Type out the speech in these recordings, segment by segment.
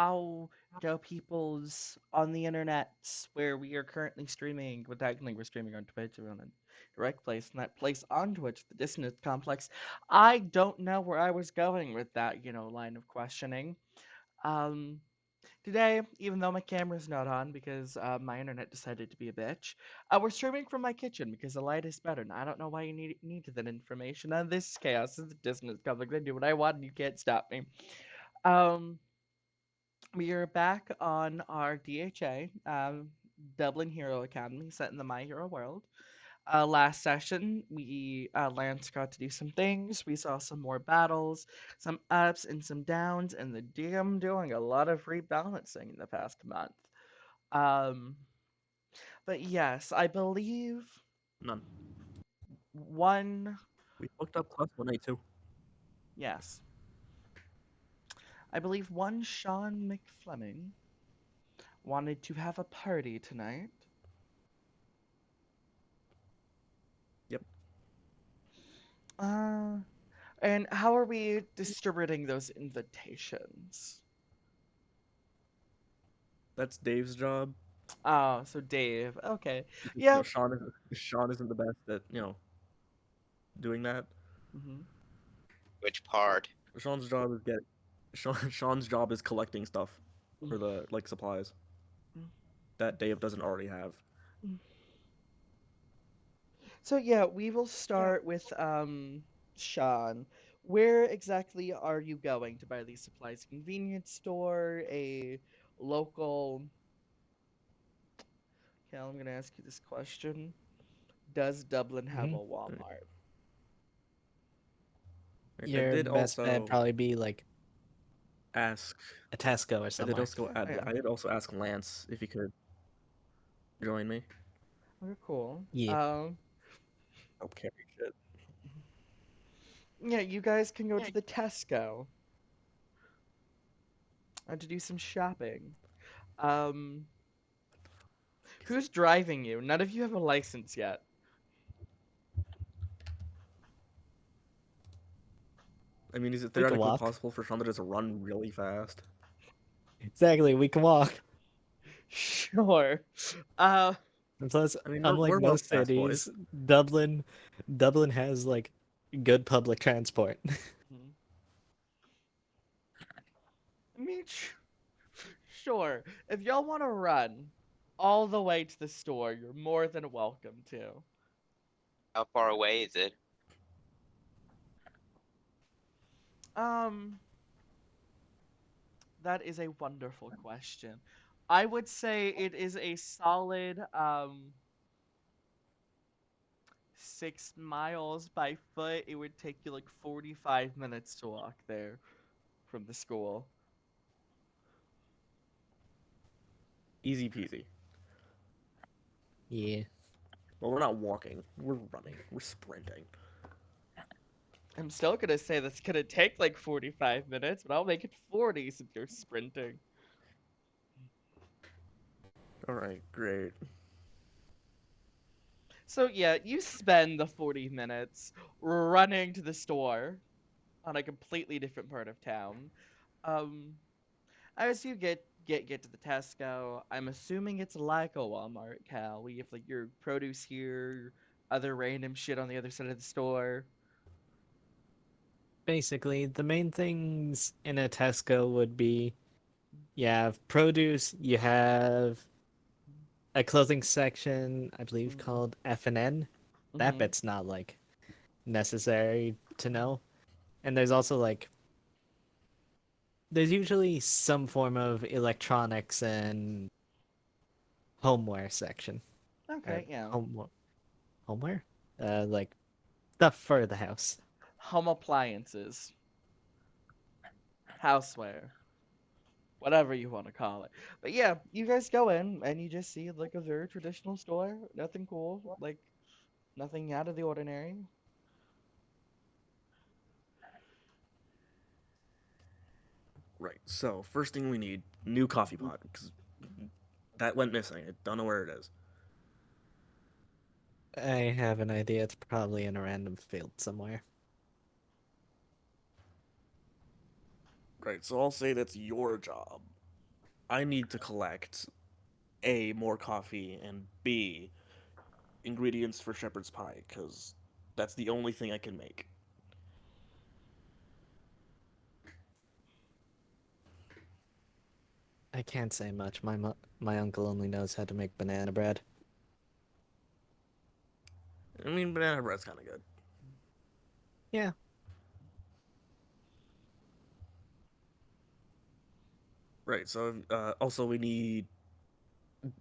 wow, people's on the internet where we are currently streaming. Well, technically, we're streaming on Twitch. We're on a direct place, and that place on Twitch, the Dissonance Complex. I don't know where I was going with that, line of questioning. Um, Today, even though my camera's not on because my internet decided to be a bitch, we're streaming from my kitchen because the light is better. And I don't know why you needed that information. And this is chaos. This is Dissonance Complex. I do what I want, and you can't stop me. Um, we are back on our DHA, Dublin Hero Academy, set in the My Hero world. Last session, we Lance got to do some things. We saw some more battles, some ups and some downs, and the DM doing a lot of rebalancing in the past month. Um, but yes, I believe None. one. We booked up class 182. Yes, I believe one Sean McFleming wanted to have a party tonight. Yep. Uh, and how are we distributing those invitations? That's Dave's job. Oh, so Dave. Okay. Because Yeah. Sean isn't the best at doing that. Hmm. Which part? Sean's job is Sean's job is collecting stuff for the supplies that Dave doesn't already have. So yeah, we will start with Sean. Where exactly are you going to buy these supplies? Convenience store, a local. Okay, I'm gonna ask you this question. Does Dublin have a Hmm. Walmart? I Your did best bet also probably be like ask. a Tesco or somewhere. Oh, yeah. I did also ask Lance if he could join me. Okay, cool. Yeah. Help carry shit. Yeah, you guys can go to the Tesco to do some shopping. Um, who's driving you? None of you have a license yet. I mean, is it We can theoretically walk. possible for Sean to just run really fast? Exactly, we can walk. Sure. Uh, And plus, I mean, unlike we're both most fast boys. cities, Dublin has like good public transport. hmm. I mean, sure. If y'all want to run all the way to the store, you're more than welcome to. How far away is it? Um, that is a wonderful question. I would say it is a solid 6 miles by foot. It would take you like 45 minutes to walk there from the school. Easy peasy. Yeah. Well, we're not walking. We're running. We're sprinting. I'm still gonna say that's gonna take like 45 minutes, but I'll make it 40 since you're sprinting. All right, great. So yeah, you spend the 40 minutes running to the store on a completely different part of town. Um, as you get to the Tesco, I'm assuming it's like a Walmart, Cal. We have like your produce here, other random shit on the other side of the store. Basically, the main things in a Tesco would be you have produce, you have a clothing section, I believe called F&N. That Mm-hmm. bit's not like necessary to know. And there's also like there's usually some form of electronics and homeware section. Or Okay, yeah. homeware? Like stuff for the house. Home appliances, houseware, whatever you want to call it. But yeah, you guys go in and you just see like a very traditional store. Nothing cool, like nothing out of the ordinary. Right. So first thing we need new coffee pot because that went missing. I don't know where it is. I have an idea. It's probably in a random field somewhere. Right. So I'll say that's your job. I need to collect A, more coffee, and B, ingredients for shepherd's pie, because that's the only thing I can make. I can't say much. My uncle only knows how to make banana bread. I mean, banana bread's kind of good. Yeah. Right, so also we need,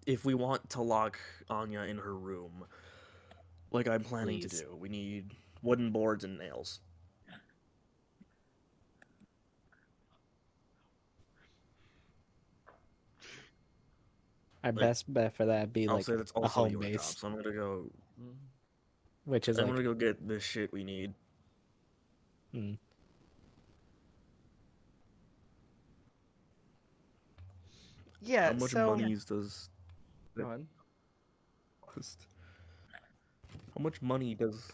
if we want to lock Anya in her room, like I'm planning to Please. do, we need wooden boards and nails. Our Like, best bet for that be I'll like say that's a also home your job, base, so I'm gonna go. Mm. which is I'm gonna like, go get the shit we need. hmm, How Yeah, much so monies does go it on. cost? How much money does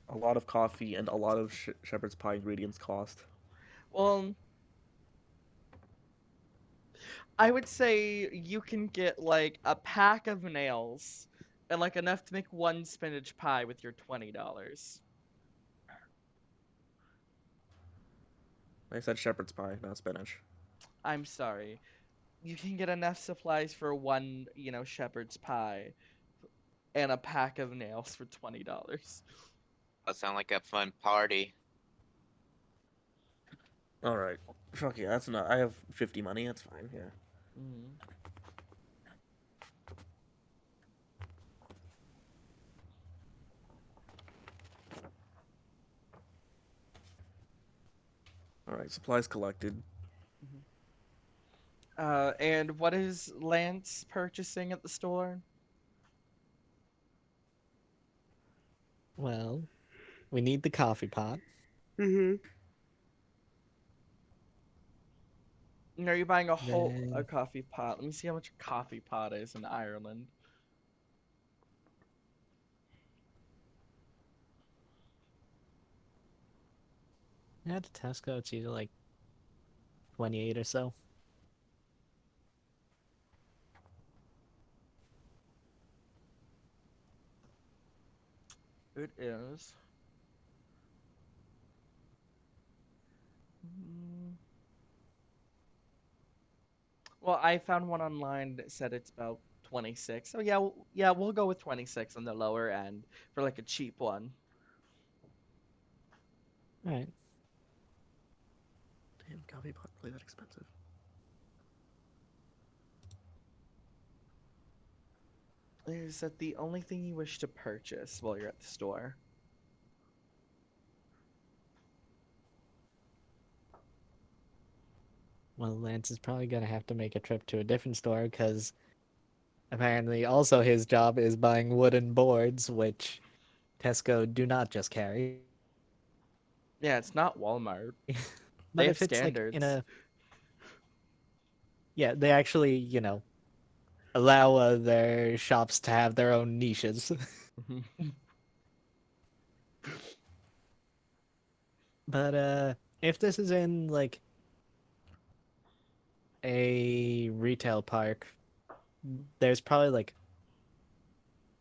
a lot of coffee and a lot of shepherd's pie ingredients cost? Well, I would say you can get like a pack of nails and like enough to make one spinach pie with your $20. I said shepherd's pie, not spinach. I'm sorry. You can get enough supplies for one, shepherd's pie and a pack of nails for $20. That sound like a fun party. All right, fuck yeah, that's not. I have 50 money. That's fine. Yeah. Mm. All right, supplies collected. Mhm. And what is Lance purchasing at the store? well, we need the coffee pot. Mm-hmm. Are you buying a Then coffee pot? Let me see how much a coffee pot is in Ireland. at Tesco, it's usually like 28 or so. It is. Mm, Well, I found one online that said it's about 26. So yeah, yeah, we'll go with 26 on the lower end for like a cheap one. All right. Damn, coffee pot really that expensive? Is that the only thing you wish to purchase while you're at the store? Well, Lance is probably gonna have to make a trip to a different store because apparently also his job is buying wooden boards, which Tesco do not just carry. Yeah, it's not Walmart. They But have if it's like in standards. a, yeah, they actually, allow their shops to have their own niches. But if this is in like a retail park, there's probably like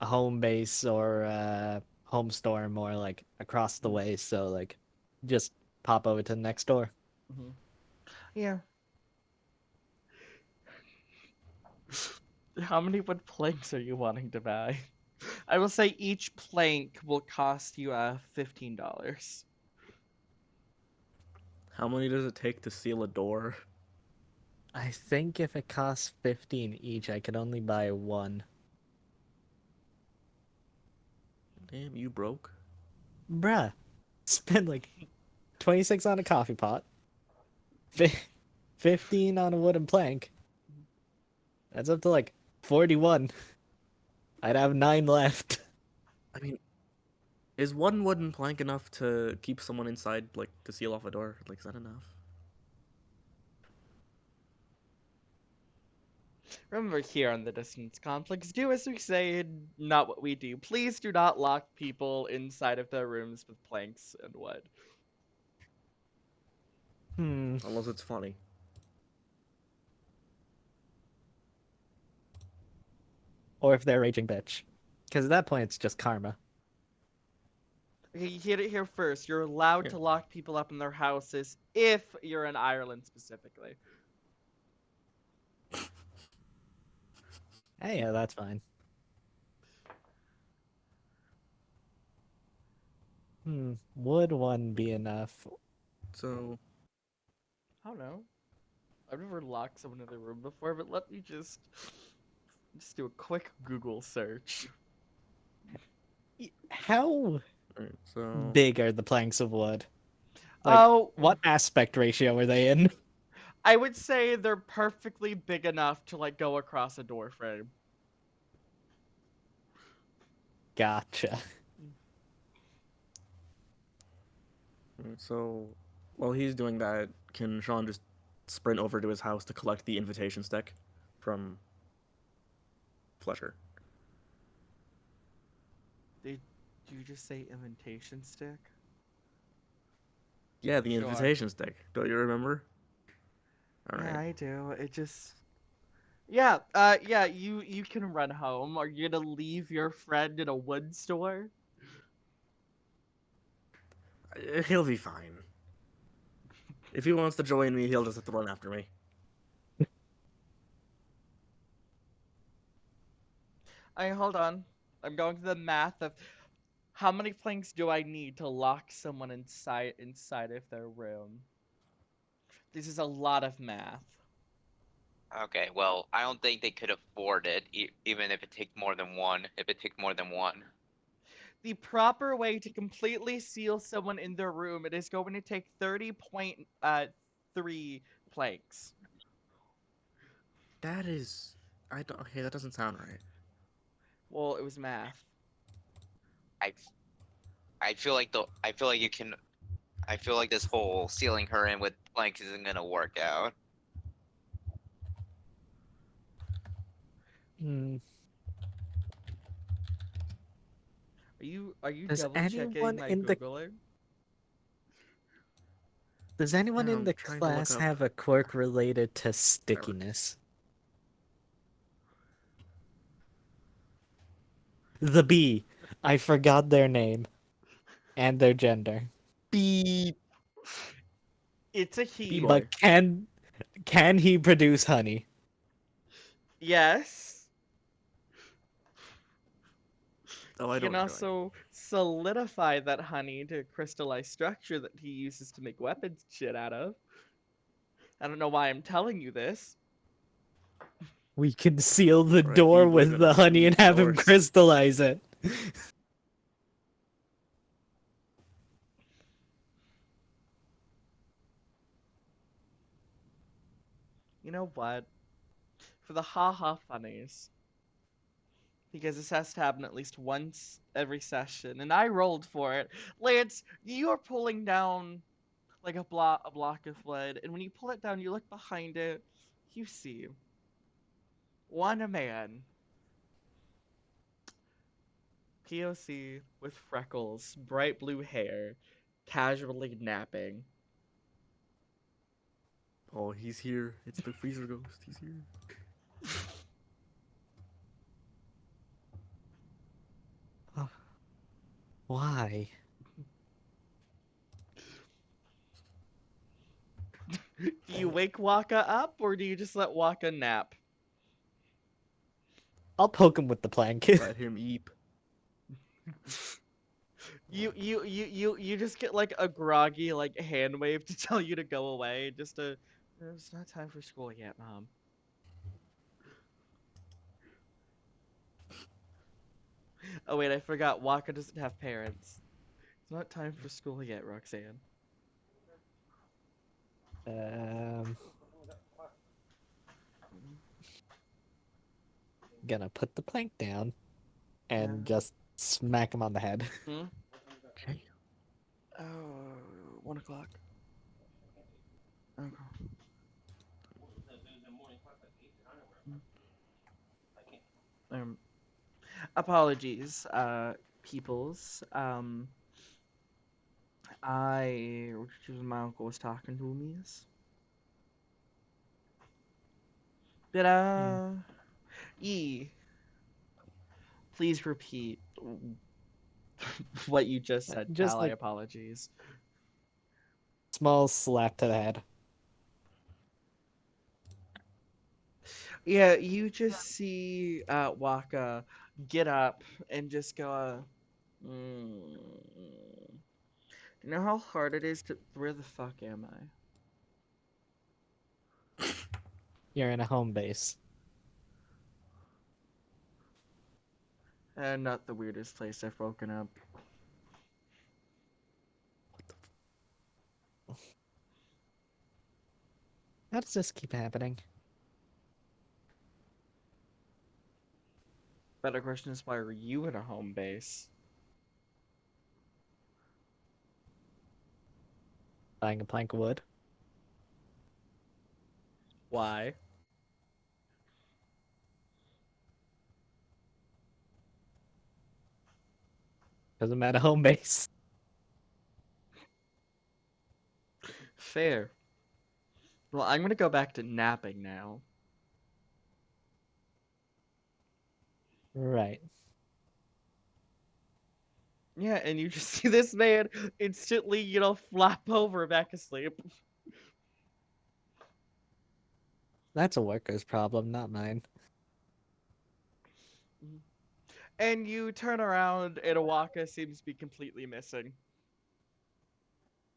a home base or a home store more like across the way, so like just pop over to the next door. Mhm. Yeah. How many wood planks are you wanting to buy? I will say each plank will cost you $15. How many does it take to seal a door? I think if it costs 15 each, I could only buy one. Damn, you broke. Bruh, spend like 26 on a coffee pot, 15 on a wooden plank. That's up to like 41. I'd have 9 left. I mean, is one wooden plank enough to keep someone inside, like to seal off a door? Like, is that enough? Remember here on the Distance Complex, do as we say, not what we do. Please do not lock people inside of their rooms with planks and wood. Hmm. Unless it's funny. or if they're a raging bitch. Because at that point, it's just karma. Okay, you hit it here first. You're allowed Yeah. to lock people up in their houses if you're in Ireland specifically. Hey, yeah, that's fine. Would one be enough? So I don't know. I've never locked someone in their room before, but let me just do a quick Google search. How alright, so big are the planks of wood? Like, Oh, what aspect ratio are they in? I would say they're perfectly big enough to like go across a door frame. Gotcha. so while he's doing that, can Sean just sprint over to his house to collect the invitation stick from Fletcher? Did you just say invitation stick? Yeah, the Sure. invitation stick. Don't you remember? All Yeah, right. I do. It just yeah, you can run home. Are you gonna leave your friend in a wood store? He'll be fine. If he wants to join me, he'll just have to run after me. Hold on. I'm going to the math of how many planks do I need to lock someone inside of their room? This is a lot of math. Okay, well, I don't think they could afford it, even if it takes more than one. If it takes more than one. The proper way to completely seal someone in their room, it is going to take 30.3 planks. That is, I don't. Okay, that doesn't sound right. Well, it was math. I, I feel like I feel like you can. I feel like this whole sealing her in with planks isn't gonna work out. Hmm. Are you Does double checking anyone my in the Googling? does anyone Yeah, in I'm the trying to look class up. have a quirk related to Whatever. stickiness? The B. I forgot their name and their gender. B It's a B he. boy. But can he produce honey? Yes. Oh, I He know can what you're doing. also solidify that honey to crystallize structure that he uses to make weapons shit out of. I don't know why I'm telling you this. We can seal the All right, B door boy with gonna the honey and squeeze have him doors. crystallize it. You know what? For the haha funnies, because this has to happen at least once every session, and I rolled for it. Lance, you are pulling down like a block of wood, and when you pull it down, you look behind it, you see one man, POC with freckles, bright blue hair, casually napping. Oh, he's here. It's the freezer ghost. He's here. Why? Do you wake Waka up, or do you just let Waka nap? I'll poke him with the plank. Let him eat. You just get like a groggy like hand wave to tell you to go away. Just to, it's not time for school yet, Mom. Oh wait, I forgot. Waka doesn't have parents. It's not time for school yet, Roxanne. um, gonna put the plank down and Yeah. just smack him on the head. Hmm. Okay. Oh, 1 o'clock. Okay. Um, apologies, peoples. My uncle was talking to me. But Hmm. ye, please repeat what you just said, Just pal. I like apologies. small slap to the head. Yeah, you just see Waka get up and just go, mm. You know how hard it is to. Where the fuck am I? You're in a home base. Not the weirdest place I've woken up. How does this keep happening? Better question is, why are you in a home base? Buying a plank of wood? Why? Because I'm at a home base. Fair. Well, I'm gonna go back to napping now. Right. Yeah, and you just see this man instantly, flop over back asleep. That's a worker's problem, not mine. And you turn around, and Awaka seems to be completely missing.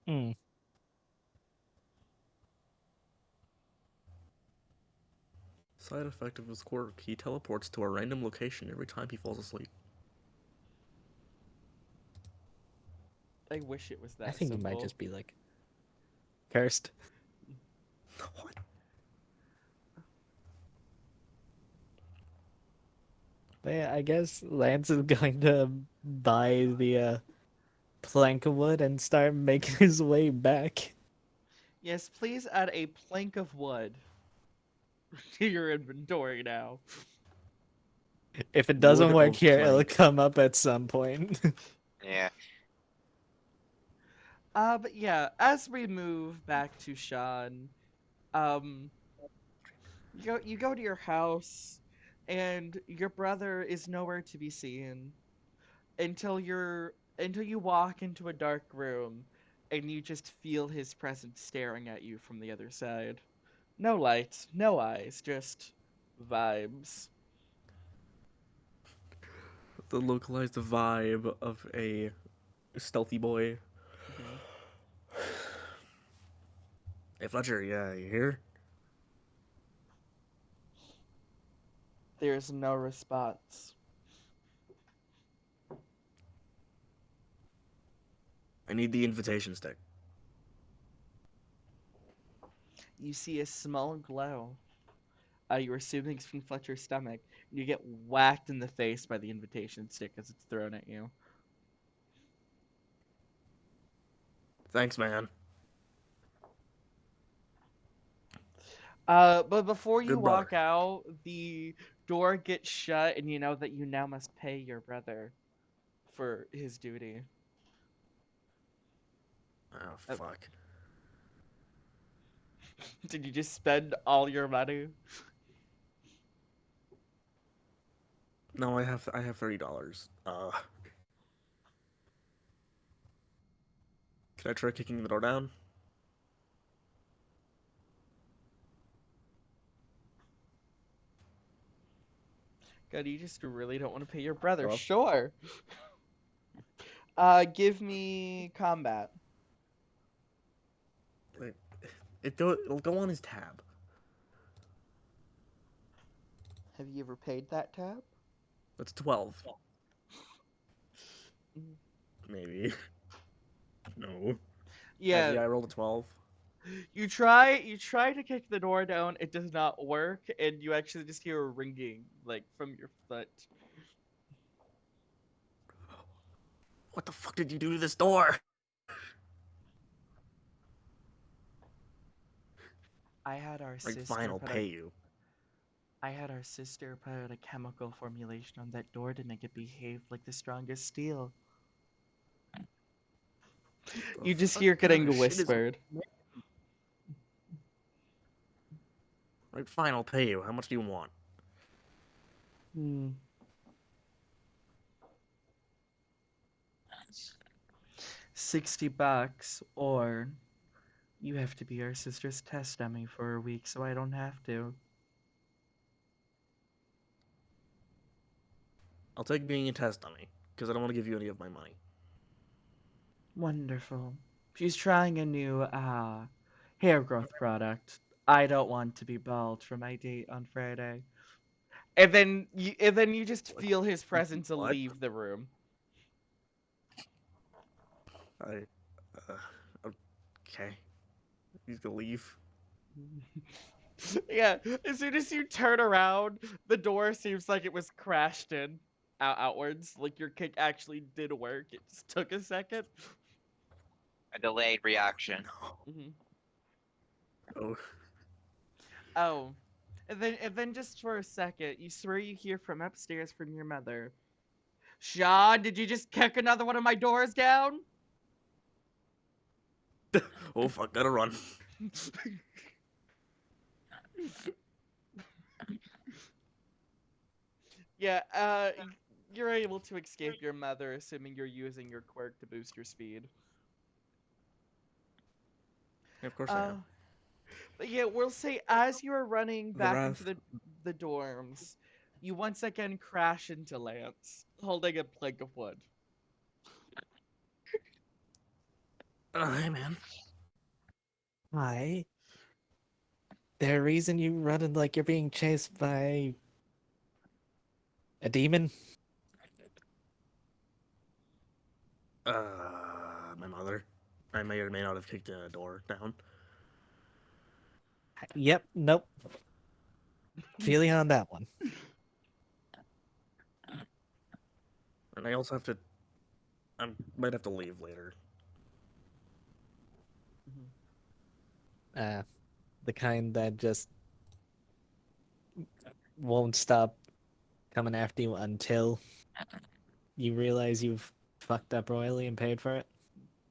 Hmm. Side effect of his quirk, he teleports to a random location every time he falls asleep. I wish it was I that think you might simple. just be like cursed. What? But yeah, I guess Lance is going to buy the plank of wood and start making his way back. Yes, please add a plank of wood to your inventory now. If it Wood doesn't work of here, it'll plank. come up at some point. Yeah. But yeah, as we move back to Sean, um, you go to your house, and your brother is nowhere to be seen until you walk into a dark room, and you just feel his presence staring at you from the other side. No light, no eyes, just vibes. The localized vibe of a stealthy boy. Mhm. Hey Fletcher, yeah, you here? There's no response. I need the invitation stick. You see a small glow. You're assuming it's from Fletcher's stomach. And you get whacked in the face by the invitation stick as it's thrown at you. Thanks, man. But before you Good brother. walk out, the door gets shut, and you know that you now must pay your brother for his duty. Oh, Uh, fuck. Did you just spend all your money? No, I have $30. Can I try kicking the door down? God, you just really don't want to pay your brother. Hello? Sure. Give me combat. Wait, it'll go on his tab. Have you ever paid that tab? That's 12. Mm. Maybe. No. Yeah, Yeah, I rolled a 12. you try to kick the door down, it does not work, and you actually just hear a ringing, like, from your foot. What the fuck did you do to this door? I had our Right, fine, sister I'll put a pay you. I had our sister put a chemical formulation on that door to make it behave like the strongest steel. The You just fuck hear kind getting of shit is... whispered. Right, fine, I'll pay you. How much do you want? Hmm. $60, or you have to be our sister's test dummy for a week so I don't have to. I'll take being a test dummy because I don't want to give you any of my money. Wonderful. She's trying a new hair growth product. I don't want to be bald for my date on Friday. And then you just What? feel his presence What? leave the room. I. Uh, okay. He's gonna leave. Yeah, as soon as you turn around, the door seems like it was crashed in outwards. Like your kick actually did work. It just took a second. A delayed reaction. No. Hmm. Oh. Oh, and then just for a second, you swear you hear from upstairs from your mother. Sean, did you just kick another one of my doors down? Oh fuck! Gotta run. Yeah, you're able to escape your mother, assuming you're using your quirk to boost your speed. Yeah, of course I Uh, am. but yeah, we'll say as you are running The back into wrath. the dorms, you once again crash into Lance, holding a plank of wood. Hey man. Hi. There a reason you running like you're being chased by a demon? My mother. I may or may not have kicked a door down. Yep, nope. Feeling on that one. And I also have to. I might have to leave later. Mhm. Uh, the kind that just won't stop coming after you until you realize you've fucked up royally and paid for it.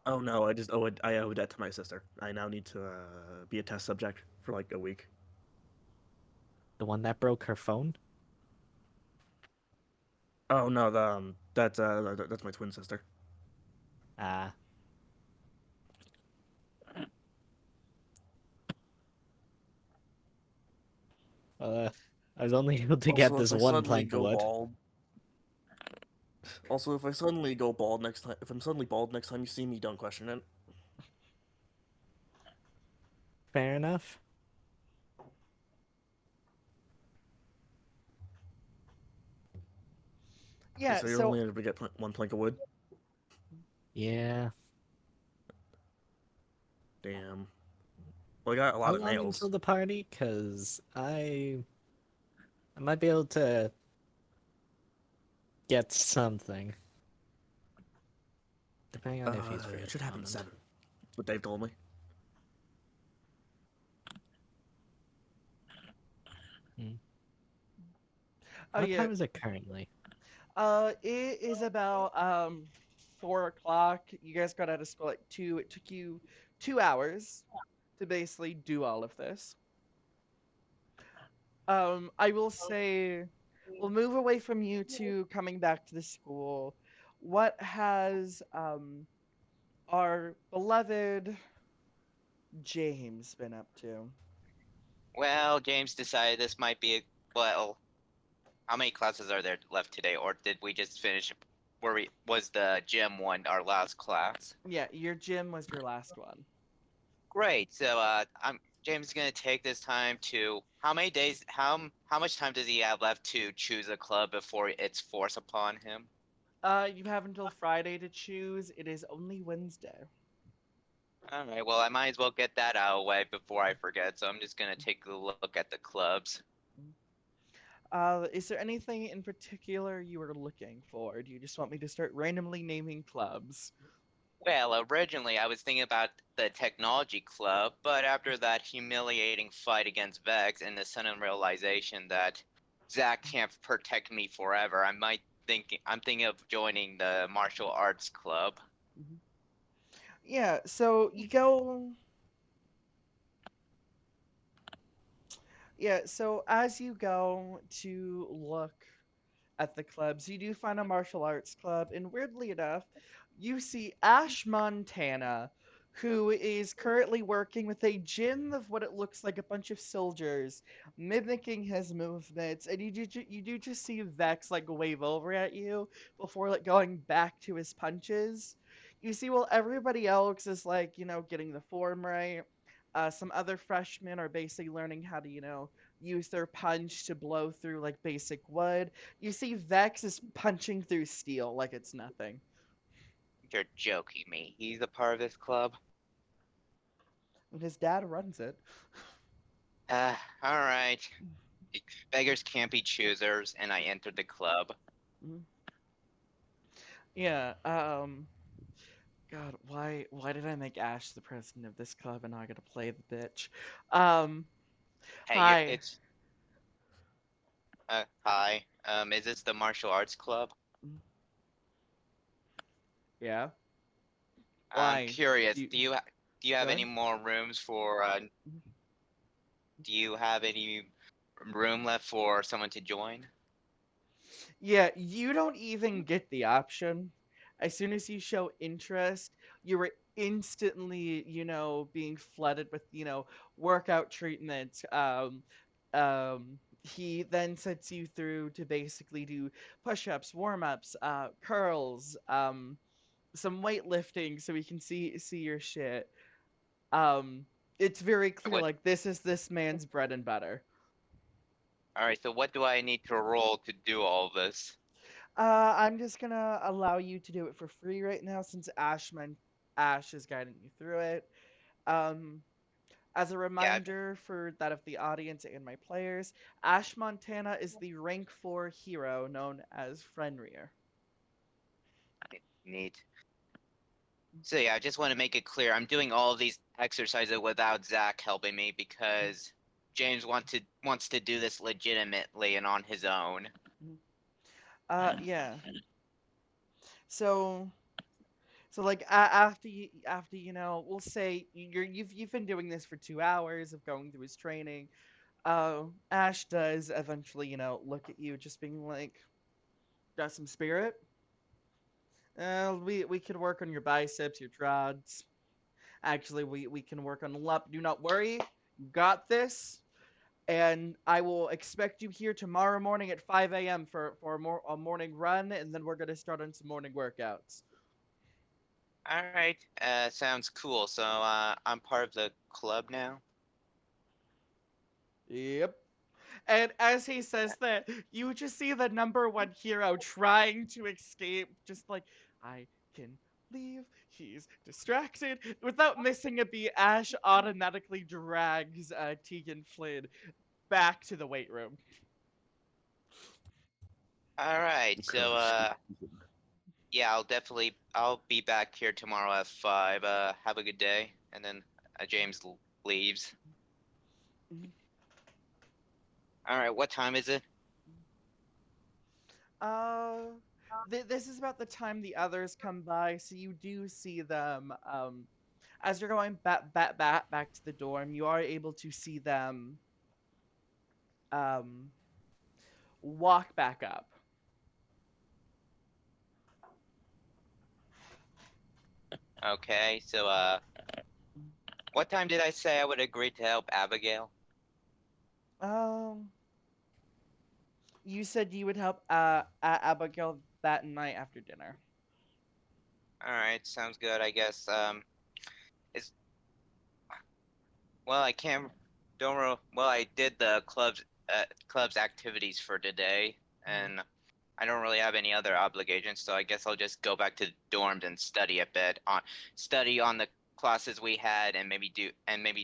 Oh no, I just owe it. I owe that to my sister. I now need to be a test subject for like a week. The one that broke her phone? Oh no, that's my twin sister. Ah, I was only able to get Also, this if I one suddenly plank of go wood. bald. Also, if I suddenly go bald next time, if I'm suddenly bald next time you see me, don't question it. Fair enough. Okay, Yeah, so you're so only able to get one plank of wood. Yeah. Damn. Well, I got a How lot of long until nails. the party? Cause I might be able to get something, depending on if he's free It at should the happen at moment. 7. That's what Dave told me. Hmm. oh What yeah, time is it currently? it is about 4 o'clock. You guys got out of school at 2. It took you 2 hours to basically do all of this. I will say we'll move away from you two coming back to the school. What has our beloved James been up to? Well, James decided this might be a, well. How many classes are there left today, or did we just finish? Were we was the gym one our last class? Yeah, your gym was your last one. Great. So I'm James is gonna take this time to how many days? How much time does he have left to choose a club before it's forced upon him? You have until Friday to choose. It is only Wednesday. All right. Well, I might as well get that out of the way before I forget. So I'm just gonna take a look at the clubs. Is there anything in particular you were looking for? Do you just want me to start randomly naming clubs? Well, originally I was thinking about the technology club, but after that humiliating fight against Vex and the sudden realization that Zack can't protect me forever, I'm thinking of joining the martial arts club. Mhm. Yeah, so you go. Yeah, so as you go to look at the clubs, you do find a martial arts club, and weirdly enough, you see Ash Montana, who is currently working with a gym of what it looks like a bunch of soldiers, mimicking his movements, and you do just see Vex like wave over at you before like going back to his punches. You see, while everybody else is like getting the form right. Some other freshmen are basically learning how to, use their punch to blow through like basic wood. You see Vex is punching through steel like it's nothing. You're joking me. He's a part of this club? And his dad runs it. Alright. Beggars can't be choosers, and I entered the club. Mhm. Yeah, God, why did I make Ash the president of this club and now I gotta play the bitch? Um, Hey, hi. it's hi. Is this the martial arts club? Mm, yeah. I'm Why? curious. You Do you have go any ahead. more rooms for Mhm. do you have any room left for someone to join? Yeah, you don't even get the option. As soon as you show interest, you were instantly, being flooded with, workout treatment. He then sets you through to basically do push-ups, warm-ups, curls, some weightlifting, so we can see your shit. Um, it's very clear, What like this is this man's bread and butter. Alright, so what do I need to roll to do all this? I'm just gonna allow you to do it for free right now since Ash is guiding you through it. Um, as a Yeah, reminder for that of the audience and my players, Ash Montana is the rank 4 hero known as Fenrir. neat. So yeah, I just want to make it clear. I'm doing all of these exercises without Zach helping me because James wants to do this legitimately and on his own. Mhm. Yeah. So like after we'll say you've been doing this for 2 hours of going through his training. Ash does eventually look at you, just being like, "Got some spirit? We could work on your biceps, your trods. Actually, we can work on the lump. Do not worry, you got this." And I will expect you here tomorrow morning at 5 a.m. for a morning run, and then we're gonna start on some morning workouts. All right, sounds cool. So I'm part of the club now. Yep. And as he says that, you just see the number one hero trying to escape, just like, I can leave, he's distracted. Without missing a beat, Ash automatically drags Tegan Flynn back to the weight room. All right, The so club is stupid. yeah, I'll be back here tomorrow at 5. Have a good day. And then James leaves. All right, what time is it? Uh, this is about the time the others come by, so you do see them. As you're going back to the dorm, you are able to see them um walk back up. Okay, so what time did I say I would agree to help Abigail? Um, you said you would help Abigail that night after dinner. All right, sounds good. I guess is well, I can't don't know. Well, I did the club's activities for today, Mhm, and I don't really have any other obligations, so I guess I'll just go back to the dorms and study on the classes we had, and maybe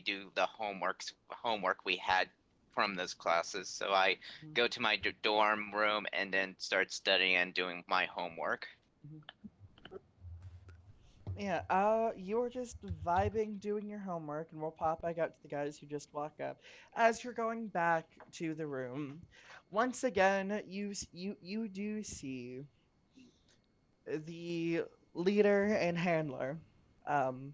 do the homework we had from those classes. So I mhm, go to my dorm room and then start studying and doing my homework. mhm. Yeah, you're just vibing, doing your homework, and we'll pop back out to the guys who just walk up. As you're going back to the room, once again, you do see the leader and handler, um,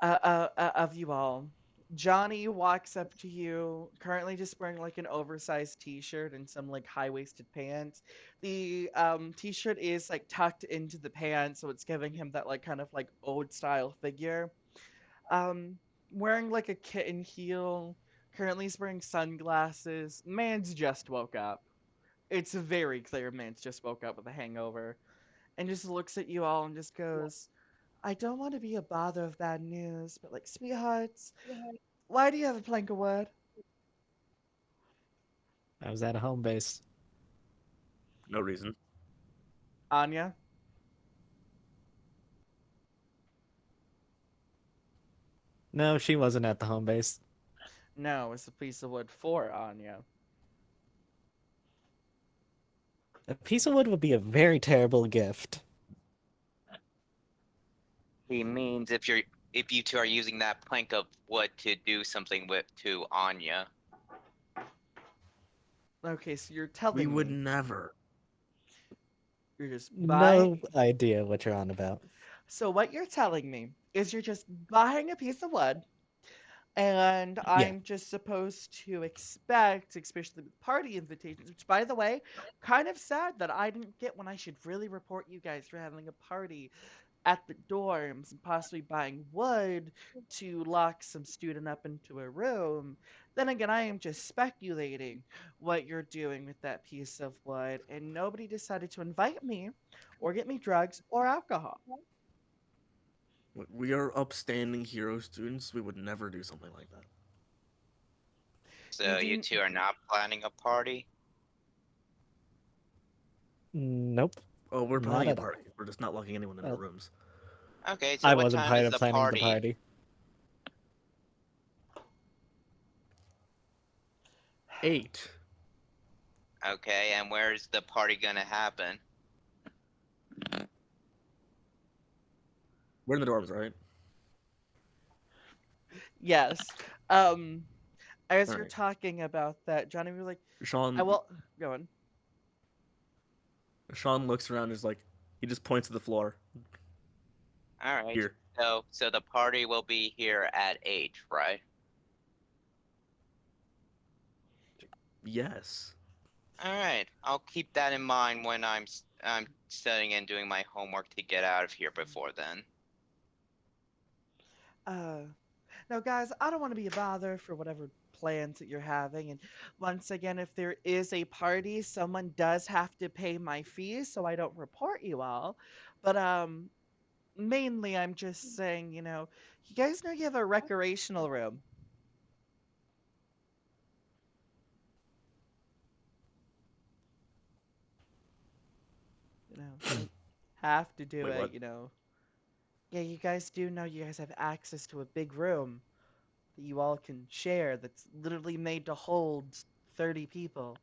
of you all. Johnny walks up to you, currently just wearing like an oversized t-shirt and some like high-waisted pants. The t-shirt is like tucked into the pants, so it's giving him that like kind of like old style figure. Um, Wearing like a kitten heel. Currently he's wearing sunglasses. Man's just woke up. It's very clear man's just woke up with a hangover. And just looks at you all and just goes, I don't want to be a bother of bad news, but like, sweethearts, why do you have a plank of wood? I was at a home base. No reason. Anya? No, she wasn't at the home base. No, it's a piece of wood for Anya. A piece of wood would be a very terrible gift. He means if you two are using that plank of wood to do something with to Anya. Okay, so you're We telling would me never. you're just buying. No idea what you're on about. So what you're telling me is you're just buying a piece of wood, and Yeah. I'm just supposed to expect, especially with party invitations, which by the way, kind of sad that I didn't get when I should really report you guys for having a party at the dorms and possibly buying wood to lock some student up into a room. Then again, I am just speculating what you're doing with that piece of wood, and nobody decided to invite me or get me drugs or alcohol. We are upstanding hero students. We would never do something like that. You So you didn't. two are not planning a party? Nope. Oh, we're Not planning a at all. party. We're just not locking anyone in our Well, rooms. Okay, so I what wasn't time part is of the planning the party? party. Eight. Okay, and where's the party gonna happen? We're in the dorms, right? Yes. Um, as All you're right. talking about that, Johnny was like, I Sean. will. Go on. Sean looks around. And is like, he just points to the floor. All right. Here. So the party will be here at 8, right? Yes. All right. I'll keep that in mind when I'm studying and doing my homework to get out of here before then. Uh, Now, guys, I don't want to be a bother for whatever plans that you're having. And once again, if there is a party, someone does have to pay my fees so I don't report you all. But mainly I'm just saying, you guys know you have a recreational room. Don't have to do Wait, it, what? Yeah, you guys do know you guys have access to a big room that you all can share that's literally made to hold 30 people.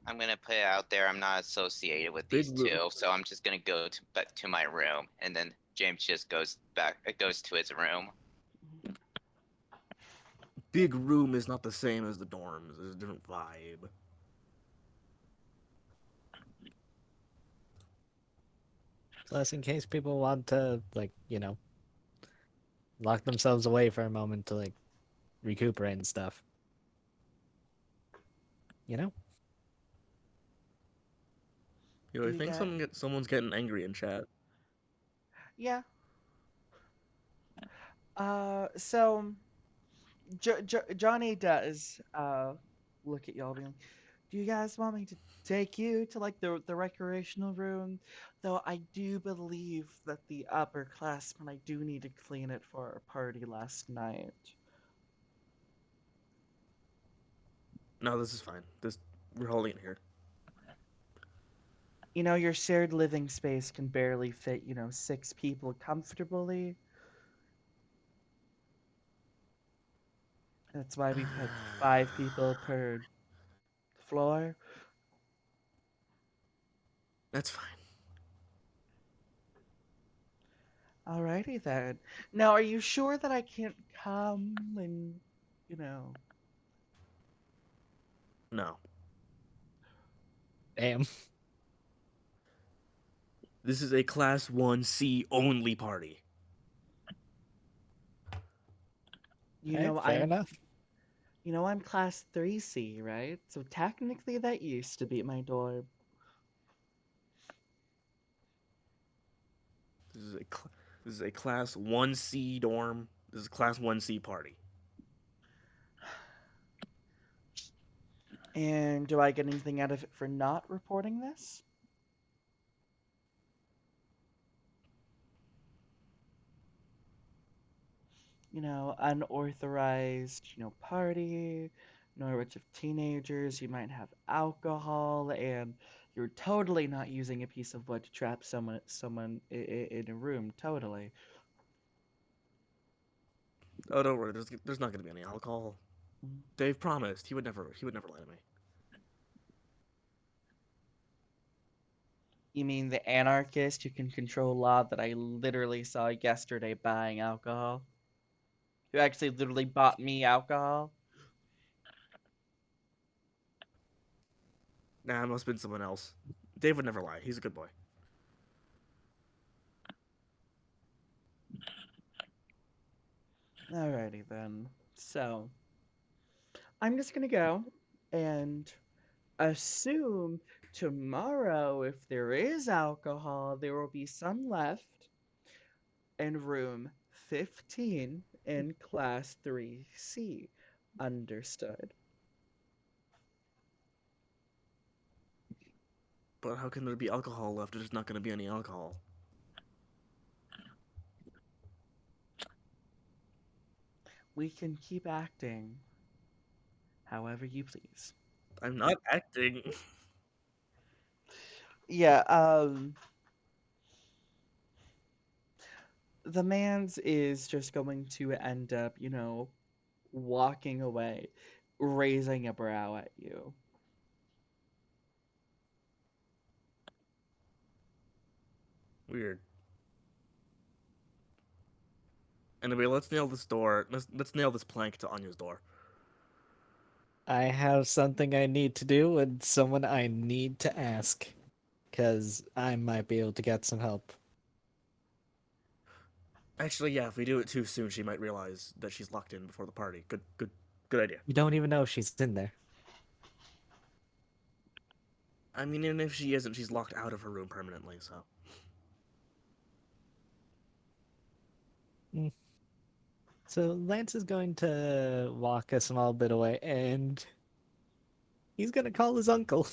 I'm gonna put it out there. I'm not associated with Big these room. two, so I'm just gonna go to back to my room, and then James just goes to his room. Big room is not the same as the dorms. There's a different vibe. Plus, in case people want to, like, lock themselves away for a moment to, like, recuperate and stuff. You know? Yo, Do I you think got? someone's getting angry in chat. Yeah. So Johnny does look at y'all being like, do you guys want me to take you to like the recreational room? Though I do believe that the upperclassmen, I do need to clean it for our party last night. No, this is fine. We're holding it here. Your shared living space can barely fit, 6 people comfortably. That's why we put 5 people per floor. That's fine. Alrighty then. Now, are you sure that I can't come and, you know? No. Damn. This is a class 1C only party. You Hey, know, fair I'm enough. I'm class 3C, right? So technically that used to be my dorm. This is this is a class 1C dorm. This is a class 1C party. And do I get anything out of it for not reporting this? Unauthorized, party, know a bunch of teenagers, you might have alcohol, and you're totally not using a piece of wood to trap someone in a room, totally. Oh, don't worry. There's not going to be any alcohol. Mm. Dave promised he would never lie to me. You mean the anarchist who can control law that I literally saw yesterday buying alcohol? Who actually literally bought me alcohol? Nah, it must have been someone else. Dave would never lie. He's a good boy. Alrighty then. So, I'm just gonna go and assume tomorrow, if there is alcohol, there will be some left in room 15 in class 3C. Understood. But how can there be alcohol left if there's not going to be any alcohol? We can keep acting however you please. I'm not acting. Yeah, the man's is just going to end up, walking away, raising a brow at you. Weird. Anyway, let's nail this door. Let's nail this plank to Anya's door. I have something I need to do and someone I need to ask, because I might be able to get some help. Actually, yeah, if we do it too soon, she might realize that she's locked in before the party. Good idea. You don't even know if she's in there. I mean, even if she isn't, she's locked out of her room permanently, so. Mm. So Lance is going to walk a small bit away and he's going to call his uncle.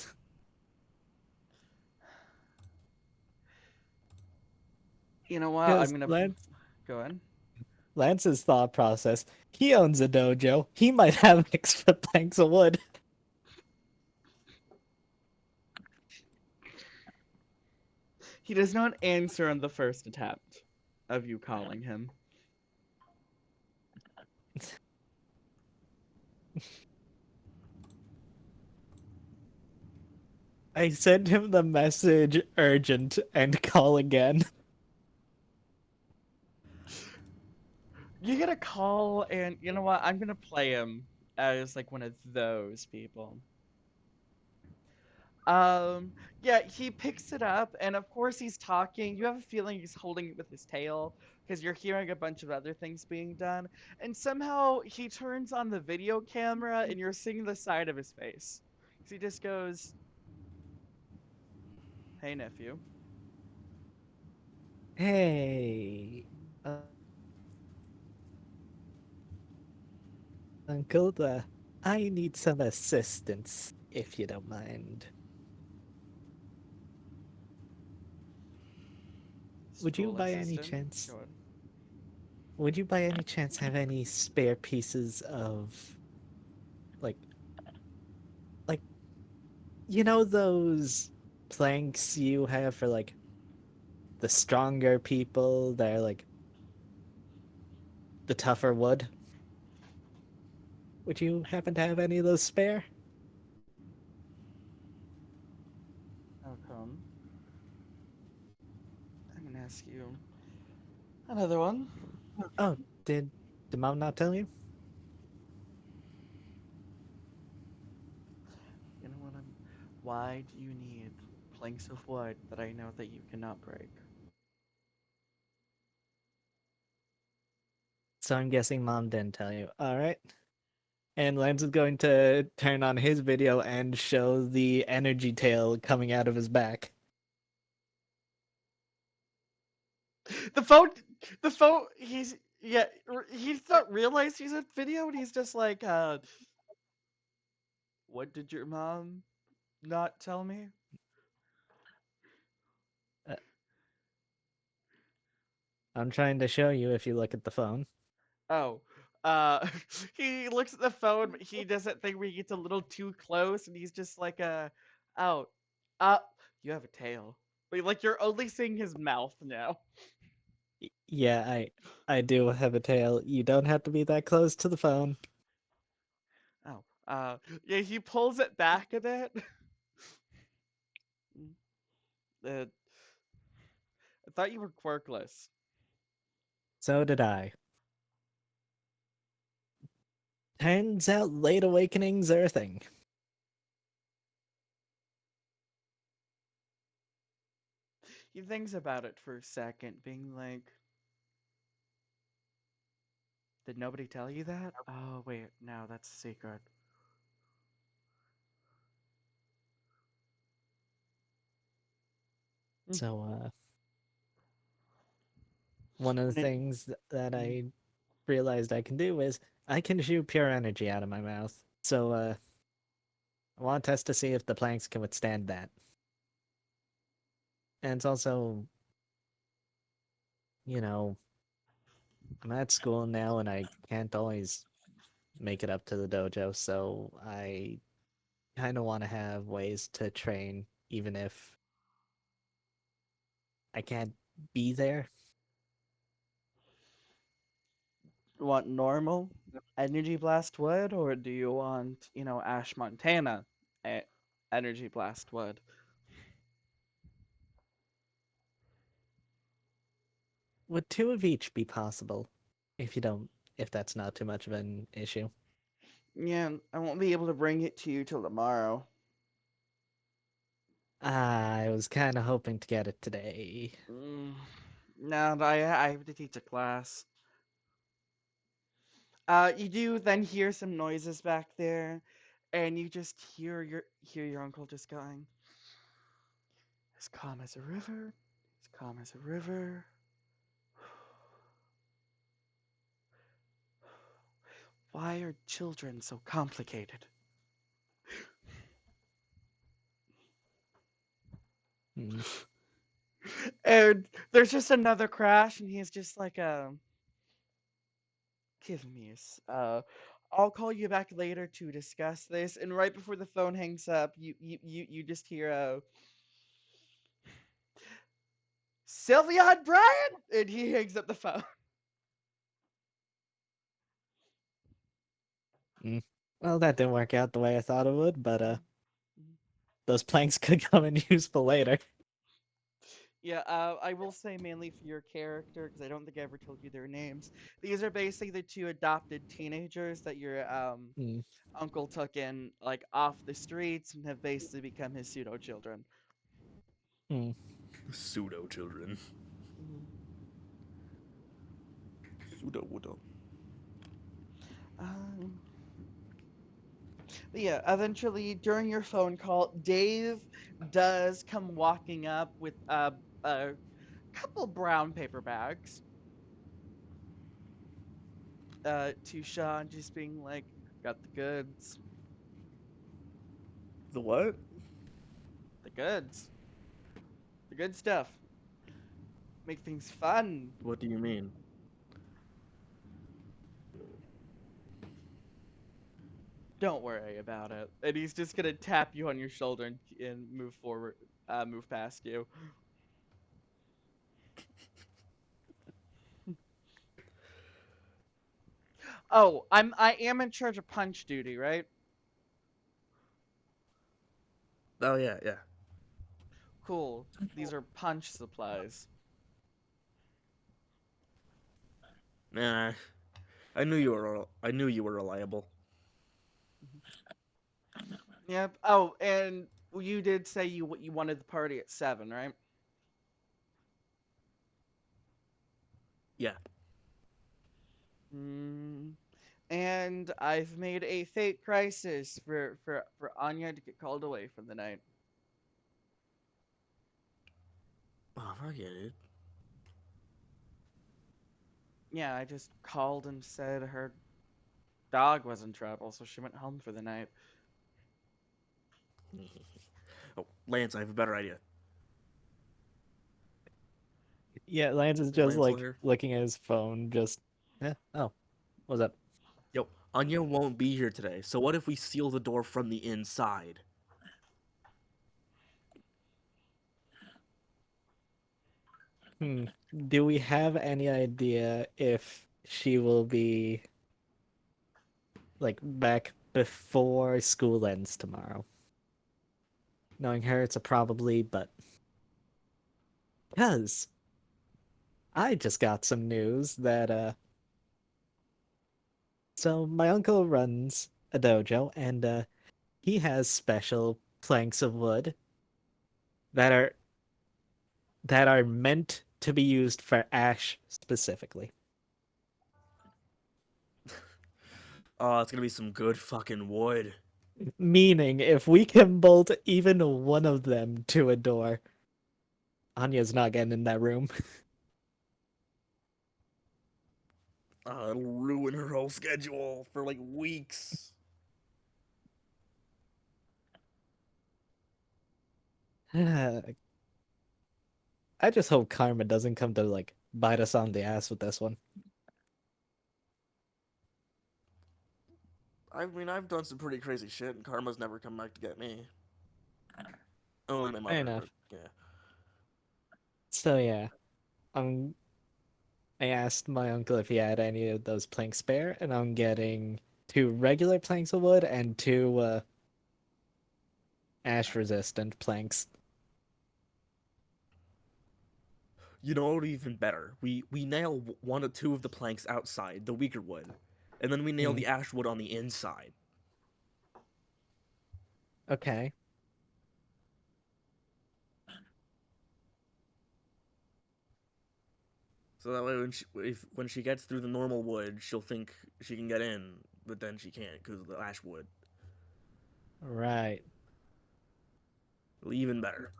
You know what? I'm Because gonna go in. Lance's thought process, he owns a dojo. He might have extra planks of wood. He does not answer on the first attempt of you calling him. I send him the message urgent and call again. You get a call, and you know what? I'm gonna play him as like one of those people. Um, yeah, he picks it up, and of course he's talking. You have a feeling he's holding it with his tail because you're hearing a bunch of other things being done, and somehow he turns on the video camera, and you're seeing the side of his face. So he just goes, "Hey, nephew." Hey, Uncle, I need some assistance, if you don't mind. Would you School by any assistant. chance, Go on. would you by any chance have any spare pieces of, like, like, those planks you have for, like, the stronger people that are, like, the tougher wood? Would you happen to have any of those spare? How come? I'm gonna ask you another one. Oh, did Mom not tell you? You know what? Why do you need planks of wood that I know that you cannot break? So I'm guessing mom didn't tell you. All right. And Lance is going to turn on his video and show the energy tail coming out of his back. The phone, the phone. He's not realized he's in video, and he's just like, "What did your mom not tell me?" Uh, I'm trying to show you if you look at the phone. Oh, he looks at the phone, but he does that thing where he gets a little too close, and he's just like, "Oh, uh, you have a tail." But like you're only seeing his mouth now. Yeah, I do have a tail. You don't have to be that close to the phone. Oh, yeah, he pulls it back a bit. uh, I thought you were quirkless. So did I. Turns out late awakenings are a thing. He thinks about it for a second, being like, "Did nobody tell you that?" Oh, wait, no, that's a secret. Mm. So, one of the And it, things that mm, I realized I can do is I can shoot pure energy out of my mouth. So, I want to test to see if the planks can withstand that. And it's also, you know, I'm at school now and I can't always make it up to the dojo, so I kind of want to have ways to train even if I can't be there. you want normal energy blast wood, or do you want, Ash Montana e- energy blast wood? Would two of each be possible? If you don't, if that's not too much of an issue. Yeah, I won't be able to bring it to you till tomorrow. I was kind of hoping to get it today. Mm, no, I have to teach a class. You do then hear some noises back there, and you just hear your uncle just going, "As calm as a river, as calm as a river." Why are children so complicated? Hmm. And there's just another crash, and he's just like, "Give me I'll call you back later to discuss this." And right before the phone hangs up, you just hear "Sylvia and Brian," and he hangs up the phone. Mm. Well, that didn't work out the way I thought it would, but Mhm. those planks could come in useful later. Yeah, I will say mainly for your character, because I don't think I ever told you their names. These are basically the two adopted teenagers that your Mm. uncle took in like off the streets and have basically become his pseudo children. Mm. Pseudo children. Mhm. Pseudo Wudo. Um, but yeah, eventually during your phone call, Dave does come walking up with a couple brown paper bags. To Sean, just being like, "Got the goods, The what? the goods, the good stuff. Make things fun. What do you mean? Don't worry about it." And he's just gonna tap you on your shoulder and move forward, move past you. Oh, I am in charge of punch duty, right? Oh yeah, yeah. Cool. These are punch supplies. Nah, I knew you were. I knew you were reliable. Yep. Oh, and you did say you wanted the party at 7, right? Yeah. Mm. And I've made a fake crisis for Anya to get called away for the night. Oh, I get it. Yeah, I just called and said her dog was in trouble, so she went home for the night. Oh, Lance, I have a better idea. Yeah, Lance is Is just Lance still like here? looking at his phone, just oh, what's up? Yo, Anya won't be here today, so what if we seal the door from the inside? Hmm. Do we have any idea if she will be like back before school ends tomorrow? Knowing her, it's a probably, but because I just got some news that so my uncle runs a dojo and he has special planks of wood that are meant to be used for ash specifically. Oh, it's gonna be some good fucking wood. Meaning, if we can bolt even one of them to a door, Anya's not getting in that room. It'll ruin her whole schedule for like weeks. I just hope karma doesn't come to like bite us on the ass with this one. I mean, I've done some pretty crazy shit, and karma's never come back to get me. Only my Fair mother, but enough. yeah. So yeah, um, I asked my uncle if he had any of those planks spare, and I'm getting two regular planks of wood and two ash resistant planks. You know what? Even better. We nail one or two of the planks outside, the weaker wood, and then we nail Hmm. the ash wood on the inside. Okay. So that way, when she gets through the normal wood, she'll think she can get in, but then she can't because of the ash wood. Right. Even better.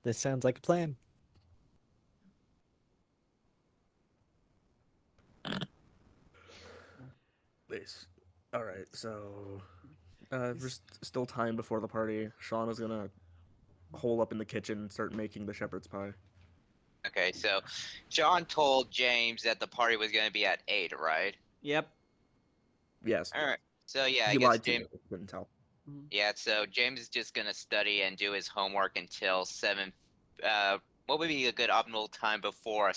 This sounds like a plan. This. All right. So, there's still time before the party. Sean is gonna hole up in the kitchen and start making the shepherd's pie. Okay, so John told James that the party was going to be at 8, right? Yep. Yes. All right. So yeah, I He guess lied to James. you. Couldn't tell. Mhm. Yeah, so James is just going to study and do his homework until 7. What would be a good optimal time before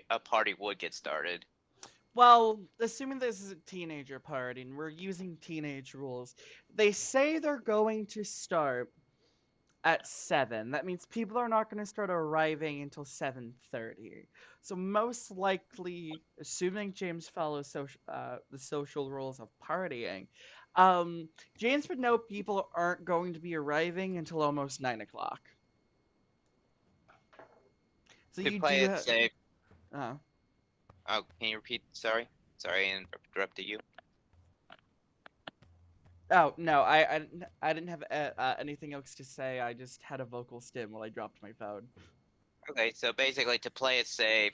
a party would get started? Well, assuming this is a teenager party and we're using teenage rules, they say they're going to start at 7. That means people are not going to start arriving until 7:30. So most likely, assuming James follows the social rules of partying, um, James would know people aren't going to be arriving until almost 9 o'clock. So To you play do it have. safe. Uh, Oh, can you repeat? Sorry, I interrupted you. oh no, I didn't have anything else to say. I just had a vocal stim while I dropped my phone. Okay, so basically, to play it safe,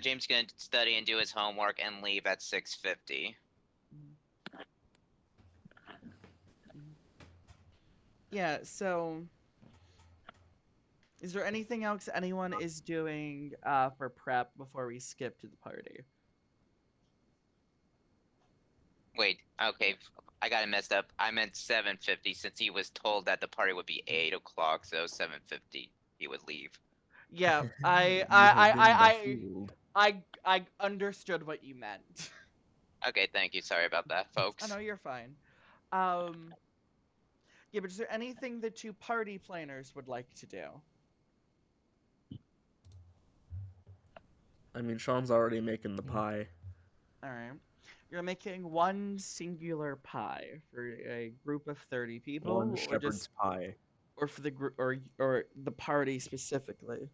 James is going to study and do his homework and leave at 6:50. Yeah. So is there anything else anyone is doing for prep before we skip to the party? Wait, okay, I got it messed up. I meant 7:50 since he was told that the party would be 8 o'clock, so 7:50 he would leave. Yeah, You have been befooled. I understood what you meant. Okay, thank you. Sorry about that, I folks. know you're fine. Um, yeah, but is there anything the two party planners would like to do? I mean, Sean's already making the pie. All right. You're making one singular pie for a group of 30 One people, or shepherd's just pie. or for the group or the party specifically.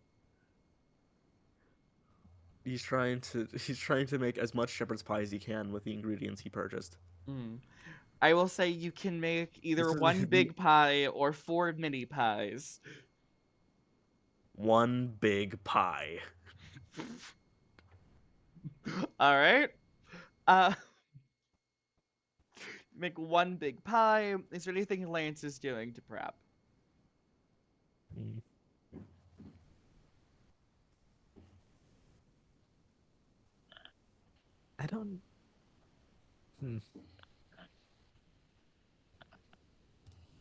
he's trying to make as much shepherd's pie as he can with the ingredients he purchased. Mm. I will say you can make either This is one big pie or 4 mini pies. one big pie. All right. Uh, make one big pie. Is there anything Lance is doing to prep? Mm. I don't. Hmm.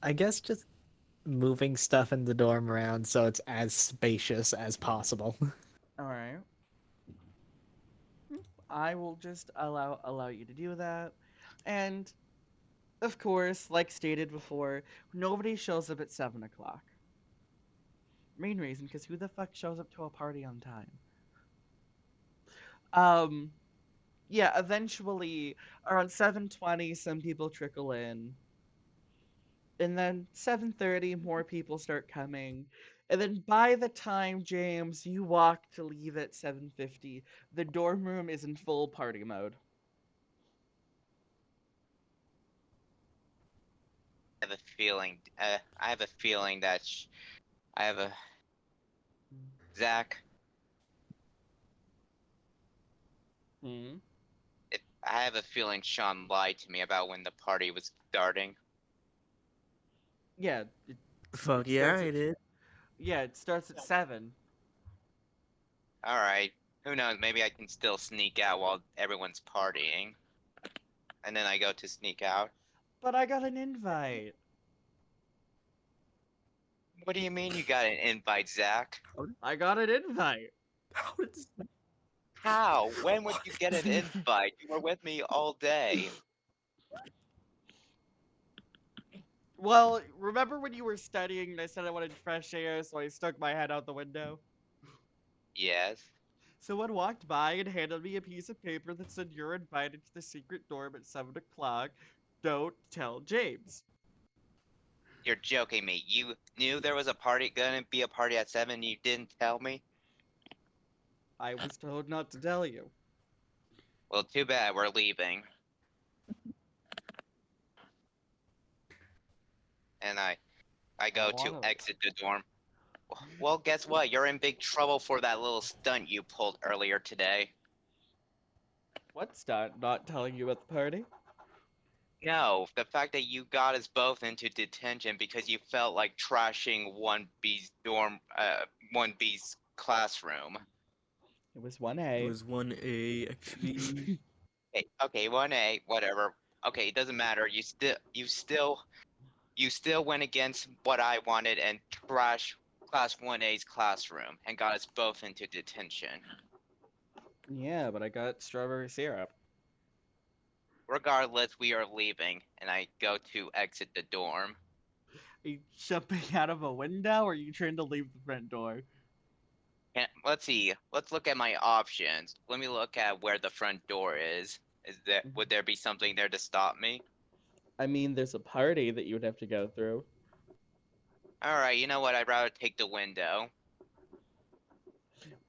I guess just moving stuff in the dorm around so it's as spacious as possible. All right. I will just allow you to do that. And of course, like stated before, nobody shows up at 7 o'clock. Main reason, because who the fuck shows up to a party on time? Um, yeah. Eventually, around 7:20, some people trickle in, and then 7:30, more people start coming. And then by the time, James, you walk to leave at 7:50, the dorm room is in full party mode. I have a feeling. I have a feeling that I have a Zach. Hmm. I have a feeling Sean lied to me about when the party was starting. Yeah, Fuck it yeah, starts I at did. yeah, it starts at 7. All right. Who knows? Maybe I can still sneak out while everyone's partying, and then I go to sneak out. But I got an invite. What do you mean you got an invite, Zach? I got an invite. How did this... How? When would What? you get an invite? You were with me all day. Well, remember when you were studying and I said I wanted fresh air, so I stuck my head out the window? Yes. Someone walked by and handed me a piece of paper that said you're invited to the secret dorm at 7 o'clock. Don't tell James. You're joking me. You knew there was gonna be a party at 7, you didn't tell me? I was told not to tell you. Well, too bad, we're leaving. And I go to exit the dorm. Well, guess what? You're in big trouble for that little stunt you pulled earlier today. What stunt? Not telling you at the party? No, the fact that you got us both into detention because you felt like trashing 1B's classroom. It was It 1A. was 1A, actually. Okay, 1A, whatever. Okay, it doesn't matter. You still went against what I wanted and trashed Class 1A's classroom and got us both into detention. Yeah, but I got strawberry syrup. Regardless, we are leaving, and I go to exit the dorm. Are you jumping out of a window or are you trying to leave the front door? Let's see. Let's look at my options. Let me look at where the front door is. Would there be something there to stop me? I mean, there's a party that you would have to go through. Alright, you know what? I'd rather take the window.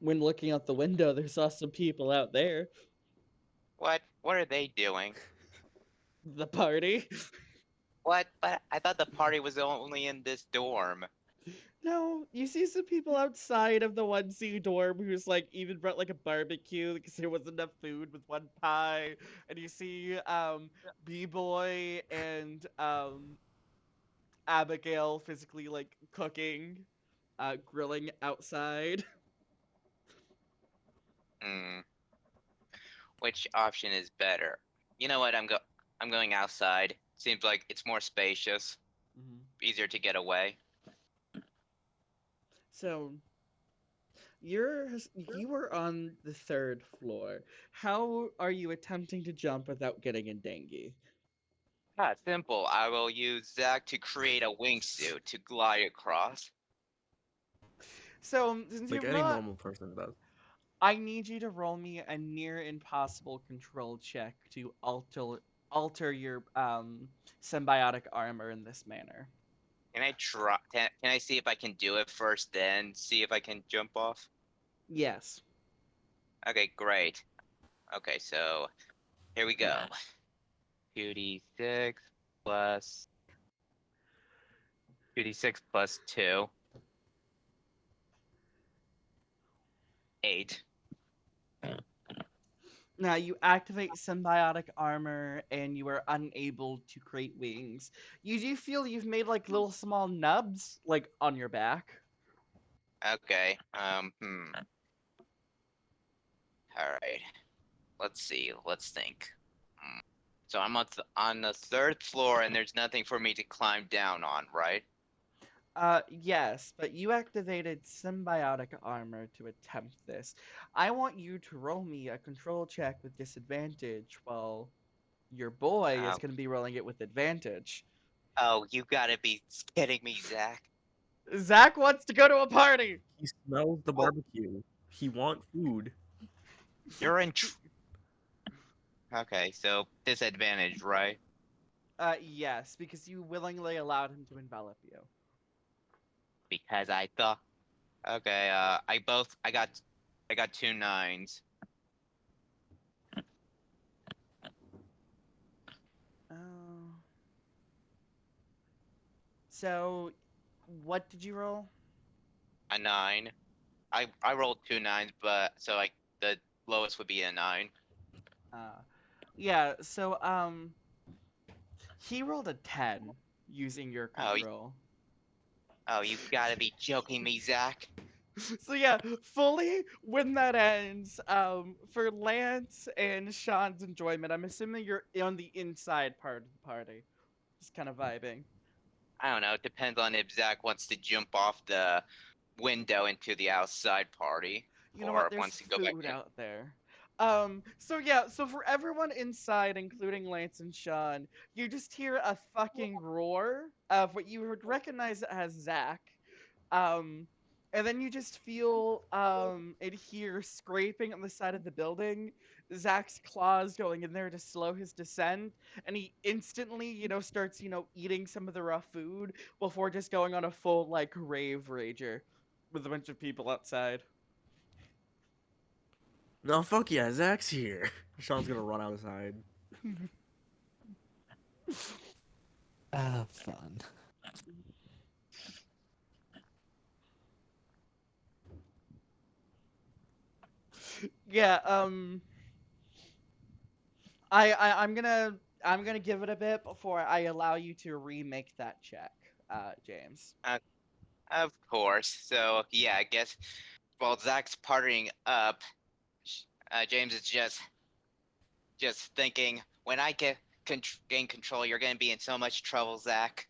When looking out the window, there's also people out there. What? What are they doing? The party? What? But I thought the party was only in this dorm. No, you see some people outside of the 1C dorm who's like even brought like a barbecue because there wasn't enough food with one pie. And you see B-Boy and Abigail physically like cooking, grilling outside. Hmm. Which option is better? You know what? I'm going outside. Seems like it's more spacious, easier to get away. So you were on the 3rd floor. How are you attempting to jump without getting a dengue? Ah, simple. I will use Zach to create a wingsuit to glide across. So since Like you're any not, normal person does. I need you to roll me a near impossible control check to alter your symbiotic armor in this manner. Can I try? Can I see if I can do it first, then see if I can jump off? Yes. Okay, great. Okay, so here we go. 2d6 plus 2d6 plus 2. 8. Now you activate symbiotic armor and you are unable to create wings. You do feel you've made like little small nubs like on your back. Okay. All right. Let's see. Let's think. Hmm. So I'm on the third floor, and there's nothing for me to climb down on, right? Yes, but you activated symbiotic armor to attempt this. I want you to roll me a control check with disadvantage while your boy is Oh, going to be rolling it with advantage. oh, you gotta be kidding me, Zach. Zach wants to go to a party. He smells the Oh, barbecue. He wants food. you're in. Okay, so disadvantage, right? Yes, because you willingly allowed him to envelop you. Because I thought. Okay, I got 2 9s. Oh. So, what did you roll? A 9. I rolled 2 9s, but so like the lowest would be a 9. Uh, yeah. So, he rolled a 10 using your Oh, control. oh, you gotta be joking me, Zach. So yeah, fully when that ends, for Lance and Sean's enjoyment, I'm assuming you're on the inside part of the party, just kind of vibing. I don't know. It depends on if Zach wants to jump off the window into the outside party, You know what? or There's wants to go back food in. out there. So yeah, so for everyone inside, including Lance and Sean, you just hear a fucking roar of what you would recognize as Zach. Um, and then you just feel and hear scraping on the side of the building. Zach's claws going in there to slow his descent, and he instantly, starts, eating some of the raw food before just going on a full like rave rager with a bunch of people outside. No, fuck yeah, Zach's here. Sean's gonna run outside. Ah, fun. Yeah, I'm gonna give it a bit before I allow you to remake that check, James. Uh, of course. So yeah, I guess while Zach's partying up, James is just thinking, when I gain control, you're gonna be in so much trouble, Zach.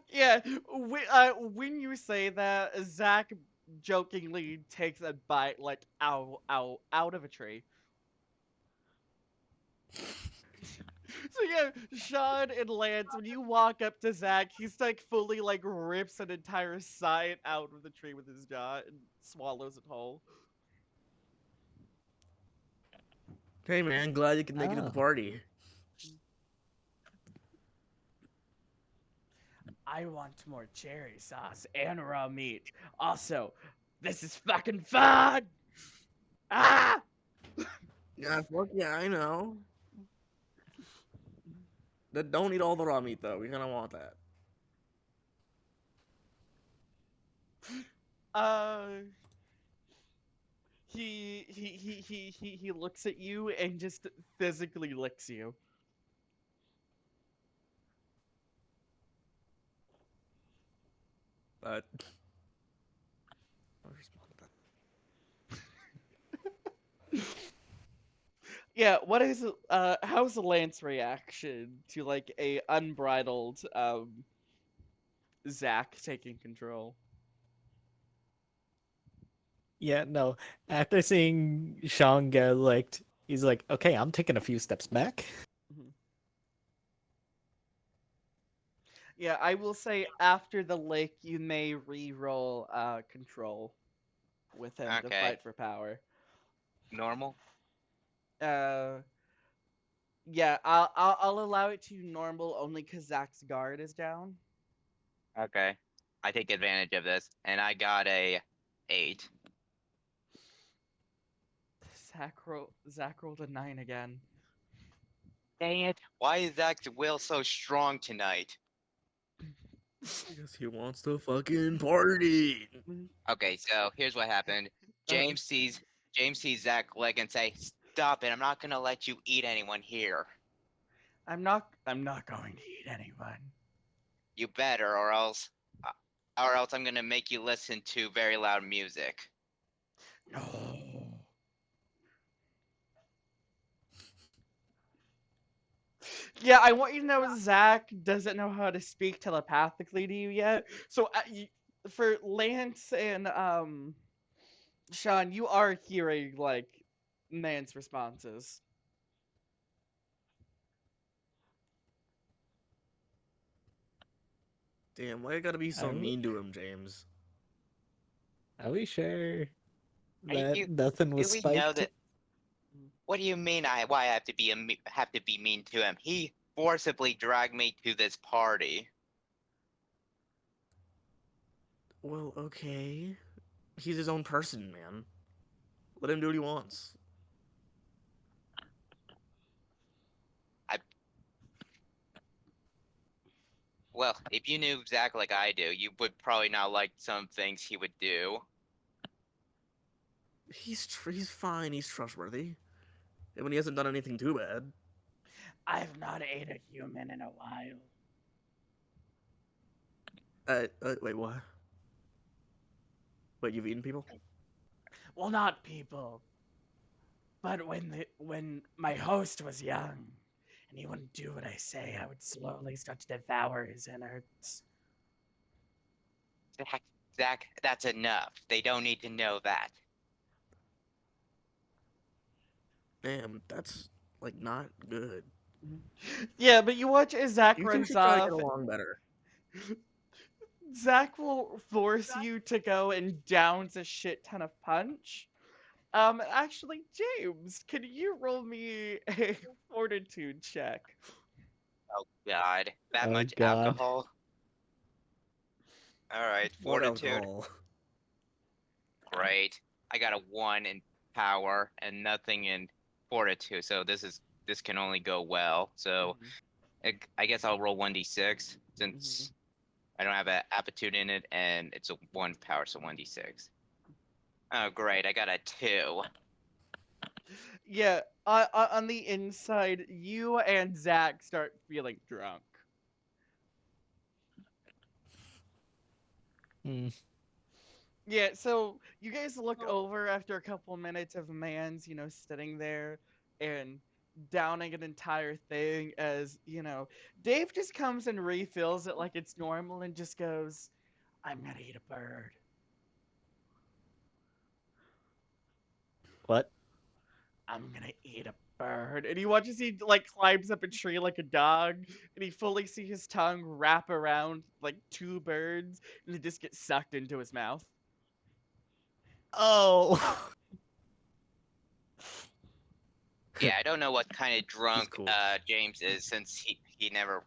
Yeah, when you say that, Zach jokingly takes a bite like out of a tree. So yeah, Sean and Lance, when you walk up to Zach, he's like fully like rips an entire side out of the tree with his jaw and swallows it whole. Hey man, glad you could make it to the Oh. party. I want more cherry sauce and raw meat. Also, this is fucking fun! Ah! Yeah, fuck yeah, I know. Don't eat all the raw meat though. You're gonna want that. Uh, he looks at you and just physically licks you. But I'll just put that. Yeah, what is how's Lance reaction to like a unbridled Zach taking control? Yeah, no. After seeing Sean get licked, he's like, okay, I'm taking a few steps back. Mhm. Yeah, I will say after the lick, you may re-roll control with him to Okay, fight for power. normal. Uh, yeah, I'll allow it to normal only because Zach's guard is down. Okay, I take advantage of this, and I got a 8. Zach rolled a 9 again. Dang it! Why is Zach's will so strong tonight? Because he wants to fucking party. Okay, so here's what happened. James sees Zach leg and say, "Stop it! I'm not gonna let you eat anyone here. I'm not going to eat anyone. You better, or else I'm gonna make you listen to very loud music." No. Yeah, I want you to know Zach doesn't know how to speak telepathically to you yet. So for Lance and Sean, you are hearing like Man's responses. Damn, why you gotta be so Are we, mean to him, James? are we sure Are that you? nothing was Do we know spiked? that? What do you mean? Why I have to be mean to him? He forcibly dragged me to this party. Well, okay. He's his own person, man. Let him do what he wants. Well, if you knew Zach like I do, you would probably not like some things he would do. He's fine. He's trustworthy. And when he hasn't done anything too bad. I've not ate a human in a while. Wait, what? Wait, you've eaten people? Well, not people, but when my host was young, and he wouldn't do what I say, I would slowly start to devour his innards. Zach, that's enough. They don't need to know that. Damn, that's like not good. Yeah, but you watch as Zach You two runs should try to off. get along better. Zach will force you to go and downs a shit ton of punch. Actually, James, can you roll me a fortitude check? Oh God, that Oh much God. alcohol. All right, What fortitude. alcohol? Great. I got a 1 in power and nothing in fortitude, so this can only go well. So I guess I'll roll 1d6 since I don't have an aptitude in it, and it's a 1 power, so 1d6. Oh great, I got a 2. Yeah, on the inside, you and Zach start feeling drunk. Hmm. Yeah, so you guys look over after a couple minutes of Mans, sitting there and downing an entire thing as, Dave just comes and refills it like it's normal and just goes, I'm gonna eat a bird. What? I'm gonna eat a bird. And he watches he like climbs up a tree like a dog, and he fully see his tongue wrap around like two birds, and it just gets sucked into his mouth. Oh. Yeah, I don't know what kind of drunk cool. James is since he never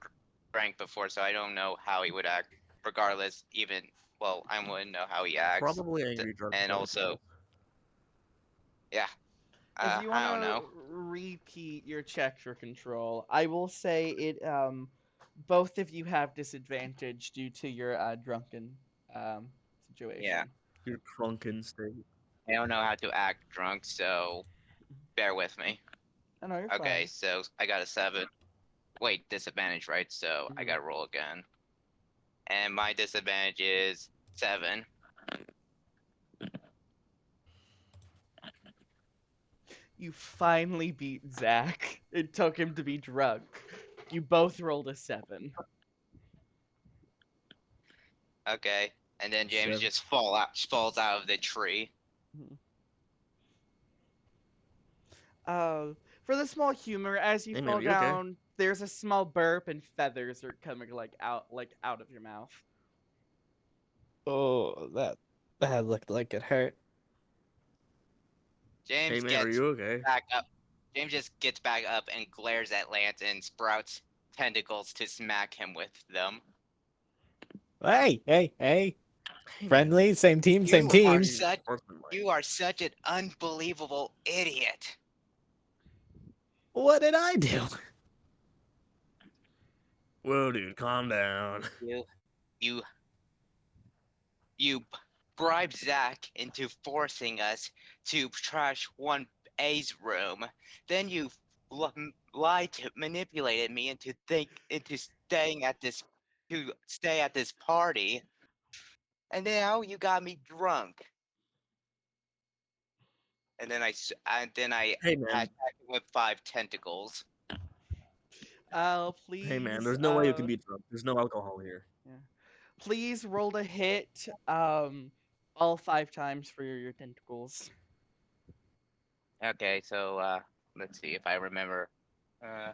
drank before, so I don't know how he would act. Regardless, even well, I wouldn't know how he acts. Probably angry drunk. And also, yeah, If you want I don't to know. repeat your check for control, I will say it. Both of you have disadvantage due to your drunken situation. Yeah, Your drunken state. I don't know how to act drunk, so bear with me. I know you're Okay, fine. so I got a 7. Wait, disadvantage, right? So I Mhm. gotta roll again. And my disadvantage is 7. You finally beat Zach. It took him to be drunk. You both rolled a 7. Okay, and then James 7. just falls out of the tree. For the small humor, as you Hey, man, fall are you okay? down, there's a small burp and feathers are coming out of your mouth. Oh, that looked like it hurt. James Hey, man, are gets you okay? back up. James just gets back up and glares at Lance and sprouts tentacles to smack him with them. Hey, hey, hey. Hey man, Friendly, same team, same You are team. such sportsmanlike. you are such an unbelievable idiot. What did I do? Whoa, dude, calm down. You you you bribed Zach into forcing us to trash 1A's room. Then you lied to manipulated me into stay at this party, and now you got me drunk. And then I Hey man, attacked him with 5 tentacles. hey man, Please, there's no way you can be drunk. There's no alcohol here. yeah. Please roll to hit all 5 times for your tentacles. Okay, so let's see if I remember. Uh,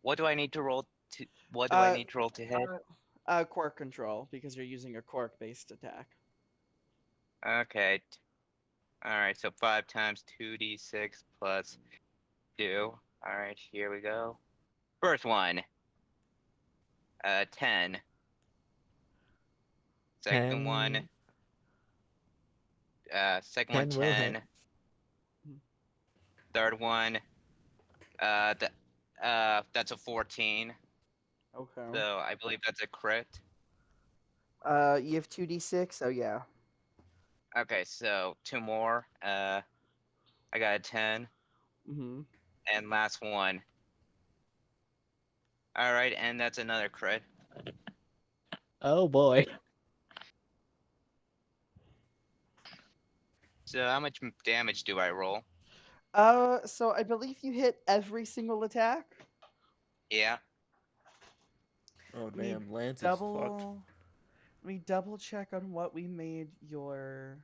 what do I need to roll to? What do I Uh, need to roll to hit? Quirk control because you're using a quirk-based attack. Okay. All right. So 5 times 2d6 plus 2. All right. Here we go. First one. 10. Second one. 10, Second one 10 will hit. 10. Third one. Th- that's a 14. Okay. So I believe that's a crit. You have 2d6. Oh yeah. Okay. So 2 more. I got a 10. Mm-hmm. And last one. All right, and that's another crit. Oh boy. So how much damage do I roll? So I believe you hit every single attack. Yeah. Oh Let me damn, Lance is fucked. double. Let me double check on what we made your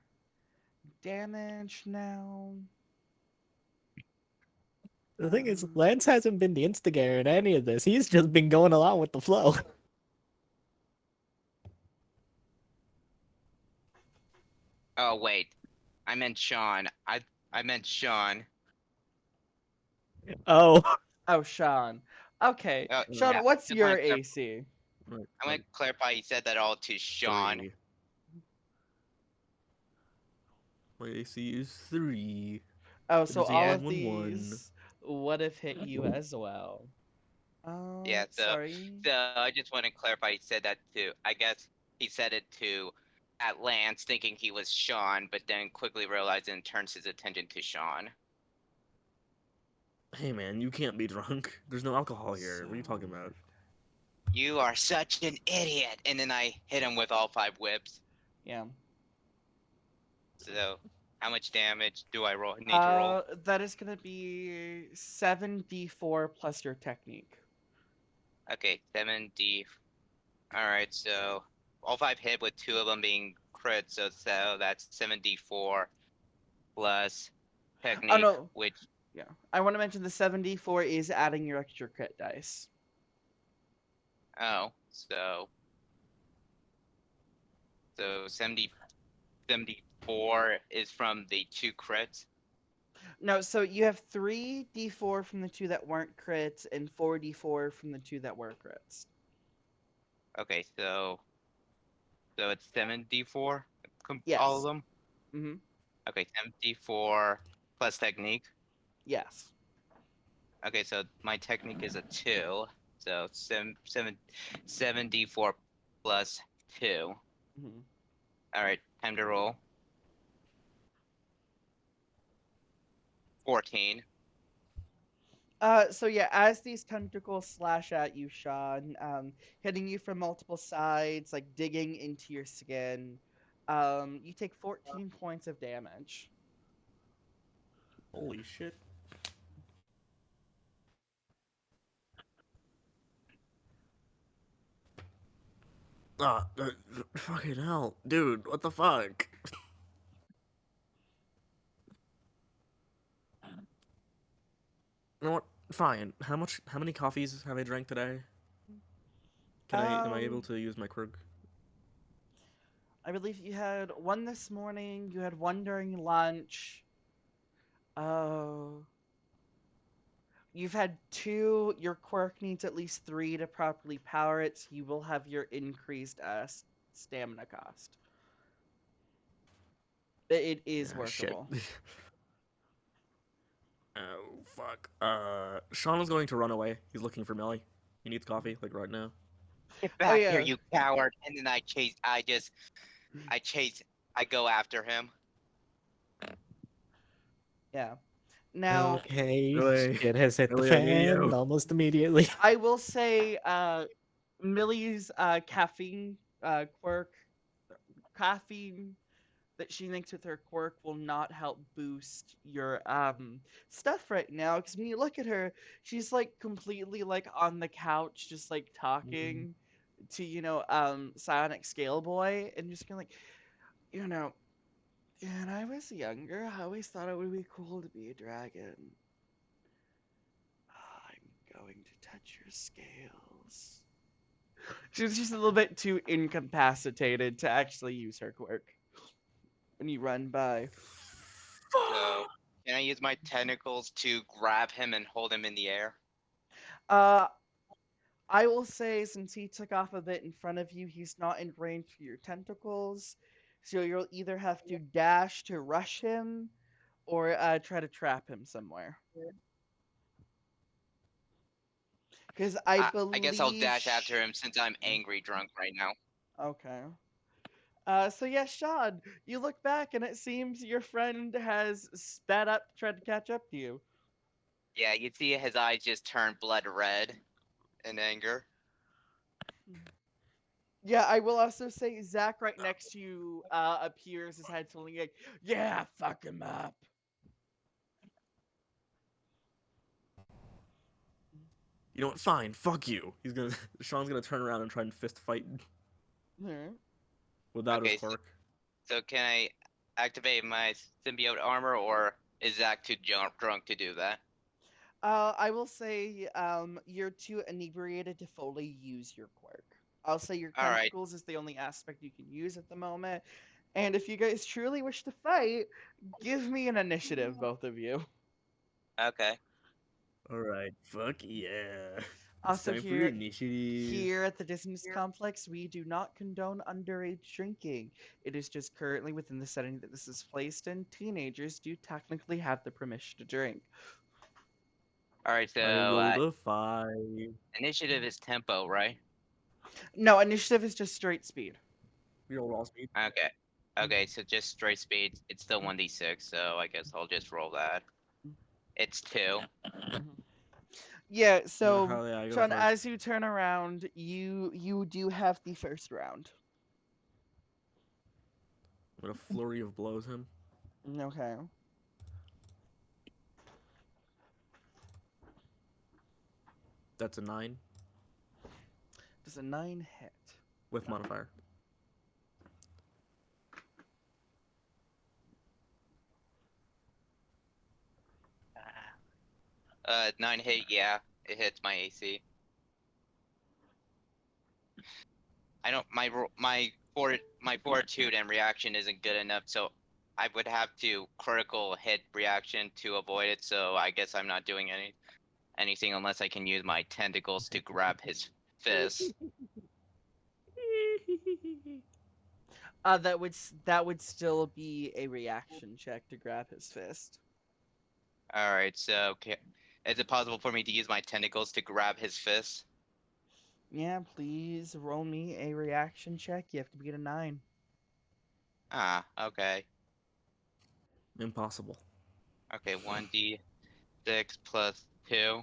damage now. The thing is, Um, Lance hasn't been the instigator in any of this. He's just been going along with the flow. Oh wait, I meant Sean. I meant Sean. Oh, oh, Sean. Okay, Oh Sean, yeah. what's Just your want to AC? Right, I want like to clarify. You said that all to Sean. 3. My AC is 3. Oh, It so is a all Yeah. of 1-1-1. these would have hit you as well. Yeah. Sorry. So I just want to clarify. He said that to. I guess he said it to at Lance, thinking he was Sean, but then quickly realized and turns his attention to Sean. Hey man, you can't be drunk. There's no alcohol here. So, What are you talking about? You are such an idiot. And then I hit him with all 5 whips. yeah. So how much damage do I need to roll? That is gonna be 7d4 plus your technique. Okay, 7d. All right, so all 5 hit with 2 of them being crit, so that's 7d4 plus Oh technique, no, which yeah. I want to mention the 7d4 is adding your extra crit dice. oh, so 74 is from the 2 crits. No, so you have 3d4 from the two that weren't crits and 4d4 from the two that were crits. Okay, so it's 7d4 all of Yes. them. Mm-hmm. Okay, 7d4 plus technique. Yes. Okay, so my technique is a 2. So 7d4 plus 2. Mm-hmm. All right, time to roll. 14. So yeah, as these tentacles slash at you, Sean, hitting you from multiple sides, like digging into your skin, you take 14 points of damage. Holy shit. Ah, fucking hell. Dude, what the fuck? You know what? Fine. How many coffees have I drank today? Am I able Um, to use my quirk? I believe you had one this morning. You had one during lunch. Oh, you've had two. Your quirk needs at least three to properly power it, so you will have your increased stamina cost. It is Ah, shit. workable. Oh, fuck. Sean is going to run away. He's looking for Millie. He needs coffee, like right now. Get Oh back here, yeah. you coward! And then I go after him. Yeah. Now, Okay, Millie, shit has hit the Millie, I need fan you. almost immediately. I will say, Millie's caffeine caffeine that she makes with her quirk will not help boost your stuff right now. Because when you look at her, she's like completely like on the couch, just like talking to Sonic Scale Boy, and just kind of like, you know, when I was younger, I always thought it would be cool to be a dragon. I'm going to touch your scales. She's just a little bit too incapacitated to actually use her quirk when you run by. So, can I use my tentacles to grab him and hold him in the air? Uh, I will say, since he took off a bit in front of you, he's not in range for your tentacles. So you'll either have to dash to rush him or try to trap him somewhere. Because I I guess I'll believe. dash after him since I'm angry drunk right now. Okay. So yeah, Sean, you look back and it seems your friend has sped up to try to catch up to you. Yeah, you see his eyes just turn blood red in anger. Yeah, I will also say Zach right next to you appears, his head tilting like, yeah, fuck him up. You know what? Fine. Fuck you. Sean's gonna turn around and try and fist fight Alright. without his Okay, quirk. so can I activate my symbiote armor, or is Zach too drunk to do that? I will say you're too inebriated to fully use your quirk. I'll say your All right. tentacles is the only aspect you can use at the moment. And if you guys truly wish to fight, give me an initiative, both of you. Okay. All right. Fuck yeah. It's Also, time for initiative. here at the Dissonance Complex, we do not condone underage drinking. It is just currently within the setting that this is placed in. Teenagers do technically have the permission to drink. All right. So I rolled a 5. initiative is tempo, right? No, initiative is just straight speed. We rolled all speed. Okay. Okay. So just straight speed. It's still 1d6, so I guess I'll just roll that. It's 2. Yeah, No, so hell yeah, I go Sean, first. as you turn around, you do have the first round. I'm gonna flurry of blows him. Okay. That's a 9 Does a 9 hit? with modifier. 9 hit. Yeah, it hits my AC. I don't. My fortitude and reaction isn't good enough, so I would have to critical hit reaction to avoid it. So I guess I'm not doing anything unless I can use my tentacles to grab his fist. That would still be a reaction check to grab his fist. All right. So is it possible for me to use my tentacles to grab his fist? Yeah, please roll me a reaction check. You have to beat a 9. Ah. Okay. Impossible. Okay. 1d6 plus 2.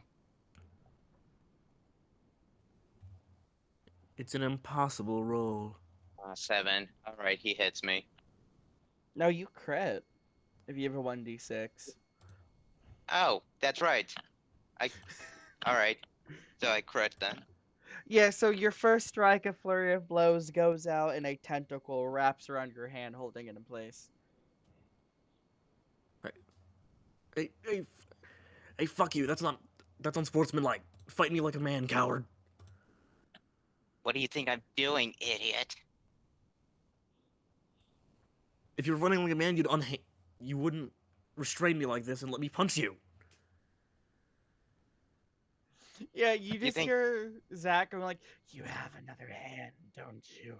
It's an impossible roll. 7. All right. He hits me. No, you crit if you have a 1d6. Oh, that's right. All right. So I crit then. Yeah, so your first strike, a flurry of blows, goes out and a tentacle wraps around your hand, holding it in place. Hey, fuck you. That's unsportsmanlike. Fight me like a man, coward. What do you think I'm doing, idiot? If you were running like a man, you wouldn't restrain me like this and let me punch you. Yeah, you You just think hear Zach going like, "You have another hand, don't you?"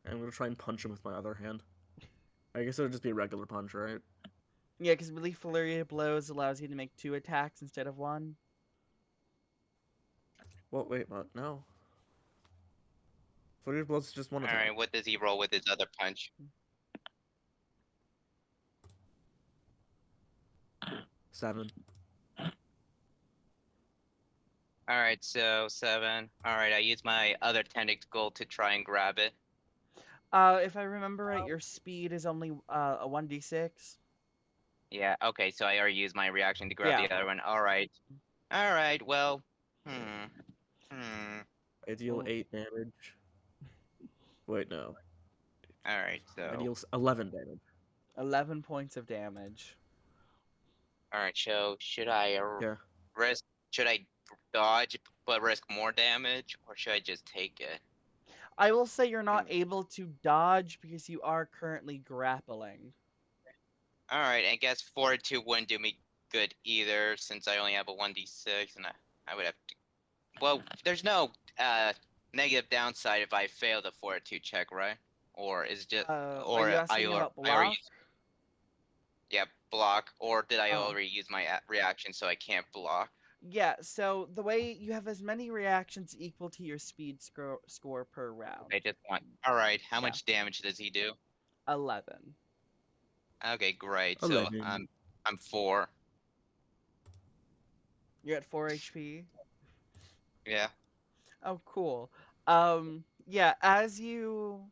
I'm gonna try and punch him with my other hand. I guess it would just be a regular punch, right? Yeah, because I believe Flurry of Blows allows you to make 2 attacks instead of 1. Well, wait, what? No. Flurry of Blows is just one All attack. right, what does he roll with his other punch? 7. All right, so 7. All right, I use my other tentacle to try and grab it. If I remember right, your speed is only a 1d6. Yeah, okay, so I already used my reaction to grab Yeah. the other one. All right. All right, well, hmm. I deal Well- 8 damage. Wait, no. All right, I so. deal 11 damage. 11 points of damage. All right, so should I Yeah. risk? Should I dodge but risk more damage, or should I just take it? I will say you're not able to dodge because you are currently grappling. All right, I guess Fortitude wouldn't do me good either, since I only have a 1d6, and I would have to. Well, there's no negative downside if I fail the Fortitude check, right? Or is it just, Are or you asking about I already block? yeah block, or did I Oh. already use my reaction so I can't block? Yeah, so the way you have as many reactions equal to your speed score per round. I just want. All right, how Yeah. much damage does he do? 11. Okay, great. So 11. I'm 4. You're at 4 HP. Yeah. Oh, cool. Yeah, as you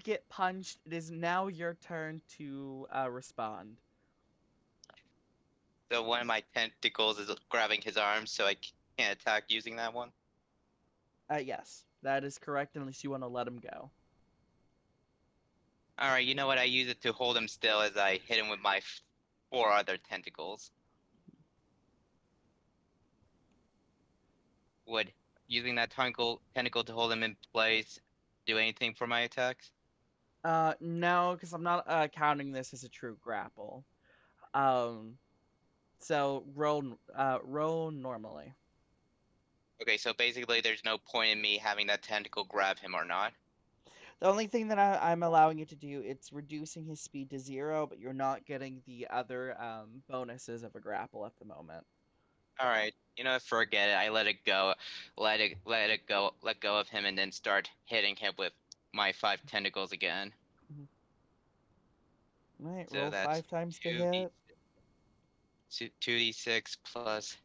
get punched, it is now your turn to respond. So one of my tentacles is grabbing his arm, so I can't attack using that one. Yes, that is correct, unless you want to let him go. All right, you know what? I use it to hold him still as I hit him with my 4 other tentacles. Would using that tentacle to hold him in place do anything for my attacks? No, because I'm not counting this as a true grapple. So roll normally. Okay, so basically there's no point in me having that tentacle grab him or not. The only thing that I'm allowing you to do, it's reducing his speed to 0, but you're not getting the other bonuses of a grapple at the moment. All right, you know, forget it. I let it go. Let go of him and then start hitting him with my 5 tentacles again. All right, So roll that's 5 times to 2d hit. 2d6 plus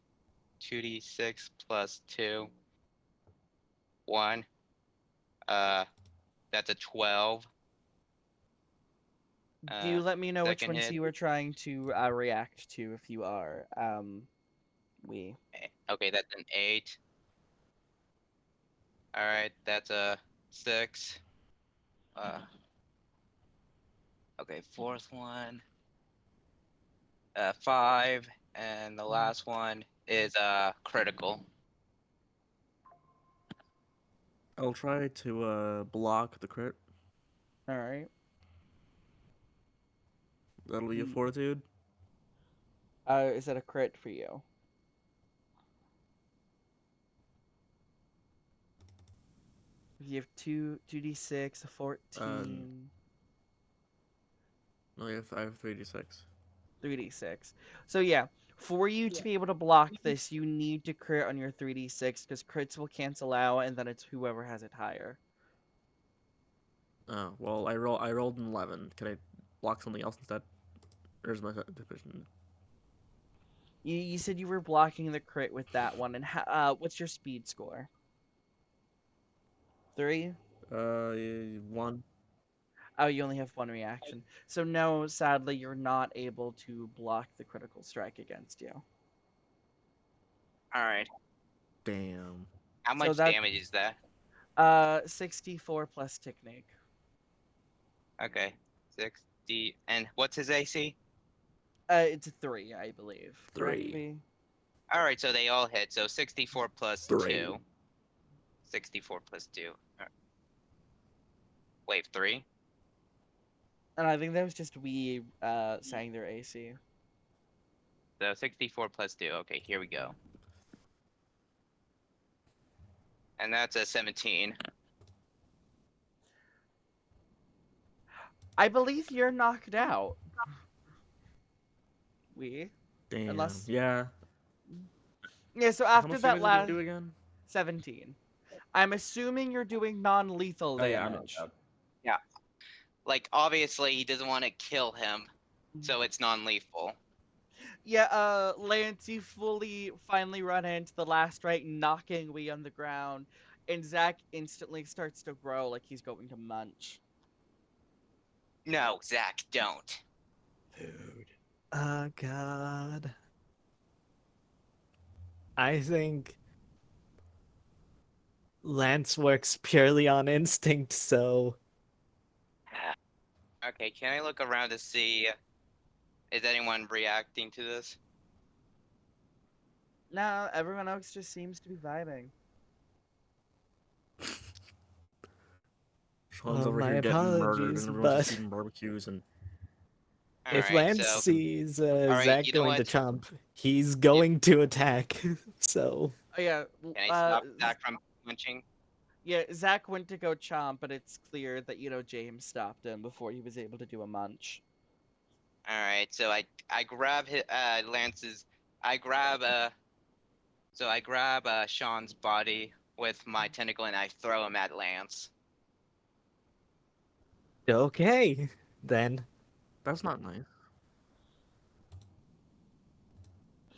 2d6 plus 2. 1. That's a 12. Do let me know which Second ones hit. you were trying to react to if you are. Okay, that's an 8. All right, that's a 6. Okay, fourth one. 5, and the last one is critical. I'll try to block the crit. All right. That'll be a fortitude. Is that a crit for you? You have 2d6, a 14. No, I have 3d6. 3d6. So yeah, for you to be able to block this, you need to crit on your 3d6 because crits will cancel out, and then it's whoever has it higher. Oh, well, I rolled an 11. Can I block something else instead? Or is my division? You said you were blocking the crit with that one, and what's your speed score? 3? 1. Oh, you only have 1 reaction. So no, sadly, you're not able to block the critical strike against you. All right. Damn. How So much that- damage is that? 64 plus technique. Okay, 60. And what's his AC? It's a 3, I believe. Correct 3. me? All right, so they all hit. So 64 plus 3. 2. 64 plus 2. Wait, 3? And I think that was just we saying their AC. So 64 plus 2. Okay, here we go. And that's a 17. I believe you're knocked out. We, Damn. unless Yeah. yeah. So How after much that damage did it last do again? 17, I'm assuming you're doing non-lethal Oh yeah, I'm knocked damage. out. Yeah. Like, obviously, he doesn't want to kill him, so it's non-lethal. Yeah, Lance, you finally run into the last right, knocking Wee on the ground, and Zach instantly starts to grow like he's going to munch. No, Zach, don't. Food. Oh God. I think Lance works purely on instinct, so Okay, can I look around to see is anyone reacting to this? No, everyone else just seems to be vibing. Sean's over my here getting murdered, apologies, and everyone's just but eating barbecues and. if Alright, Lance so sees alright, Zach you know going to what? chomp, he's going to attack. So Oh yeah, Can I stop Zach from punching? yeah. Zach went to go chomp, but it's clear that James stopped him before he was able to do a munch. Alright, so I grab Lance's I grab Sean's body with my tentacle and I throw him at Lance. okay, then That's not nice.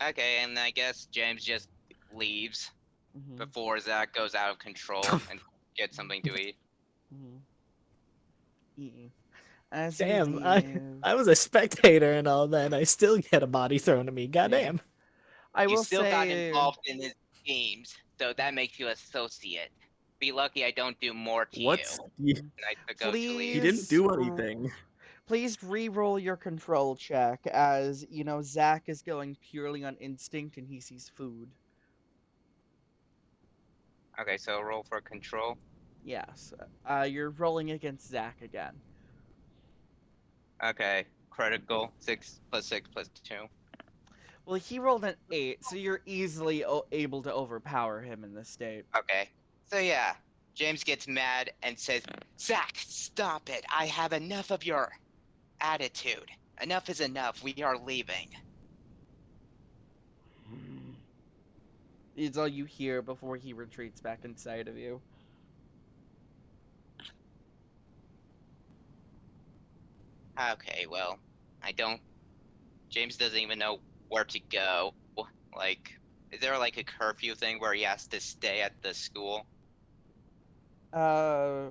Okay, and I guess James just leaves Mm-hmm. before Zach goes out of control and gets something to eat. Mm-hmm. As you damn, I leave, I was a spectator and all that, and I still get a body thrown at me. Goddamn. I You will still got say, involved in his games, so that makes you associate. Be lucky I don't do more to you. What? He And I go to leave. didn't please, do anything. please re-roll your control check, as Zach is going purely on instinct and he sees food. Okay, so roll for control. Yes, you're rolling against Zach again. Okay, critical 6 + 6 + 2. Well, he rolled an 8, so you're easily able to overpower him in this state. Okay, so yeah, James gets mad and says, "Zach, stop it! I have enough of your attitude. Enough is enough. We are leaving." It's all you hear before he retreats back inside of you. Okay, well, I don't. James doesn't even know where to go. Like, is there like a curfew thing where he has to stay at the school? Uh,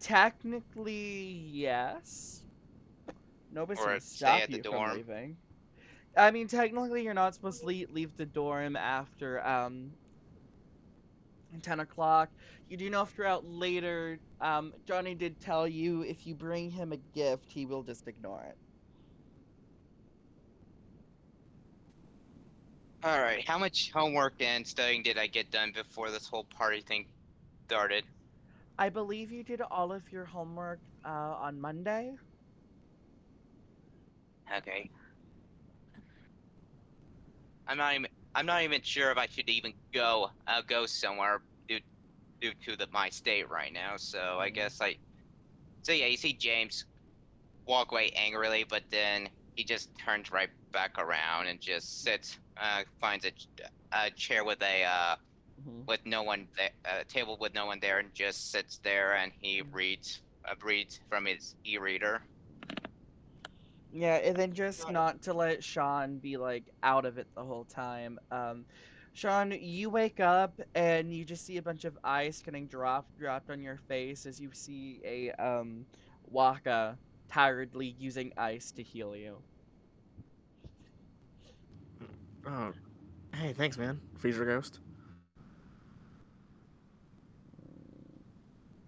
technically, yes. Nobody's Or gonna stay stop at the you from dorm? leaving. I mean, technically, you're not supposed to leave the dorm after 10 o'clock. You do know if you're out later. Johnny did tell you if you bring him a gift, he will just ignore it. Alright, how much homework and studying did I get done before this whole party thing started? I believe you did all of your homework on Monday. Okay. I'm not even sure if I should even go somewhere due to my state right now. So I guess so yeah, you see James walk away angrily, but then he just turns right back around and just sits, finds a chair with with no one there, a table with no one there, and just sits there and he reads from his e-reader. Yeah, and then just not to let Sean be like out of it the whole time. Sean, you wake up and you just see a bunch of ice getting dropped on your face as you see a Waka tiredly using ice to heal you. Oh, hey, thanks, man. Freezer Ghost.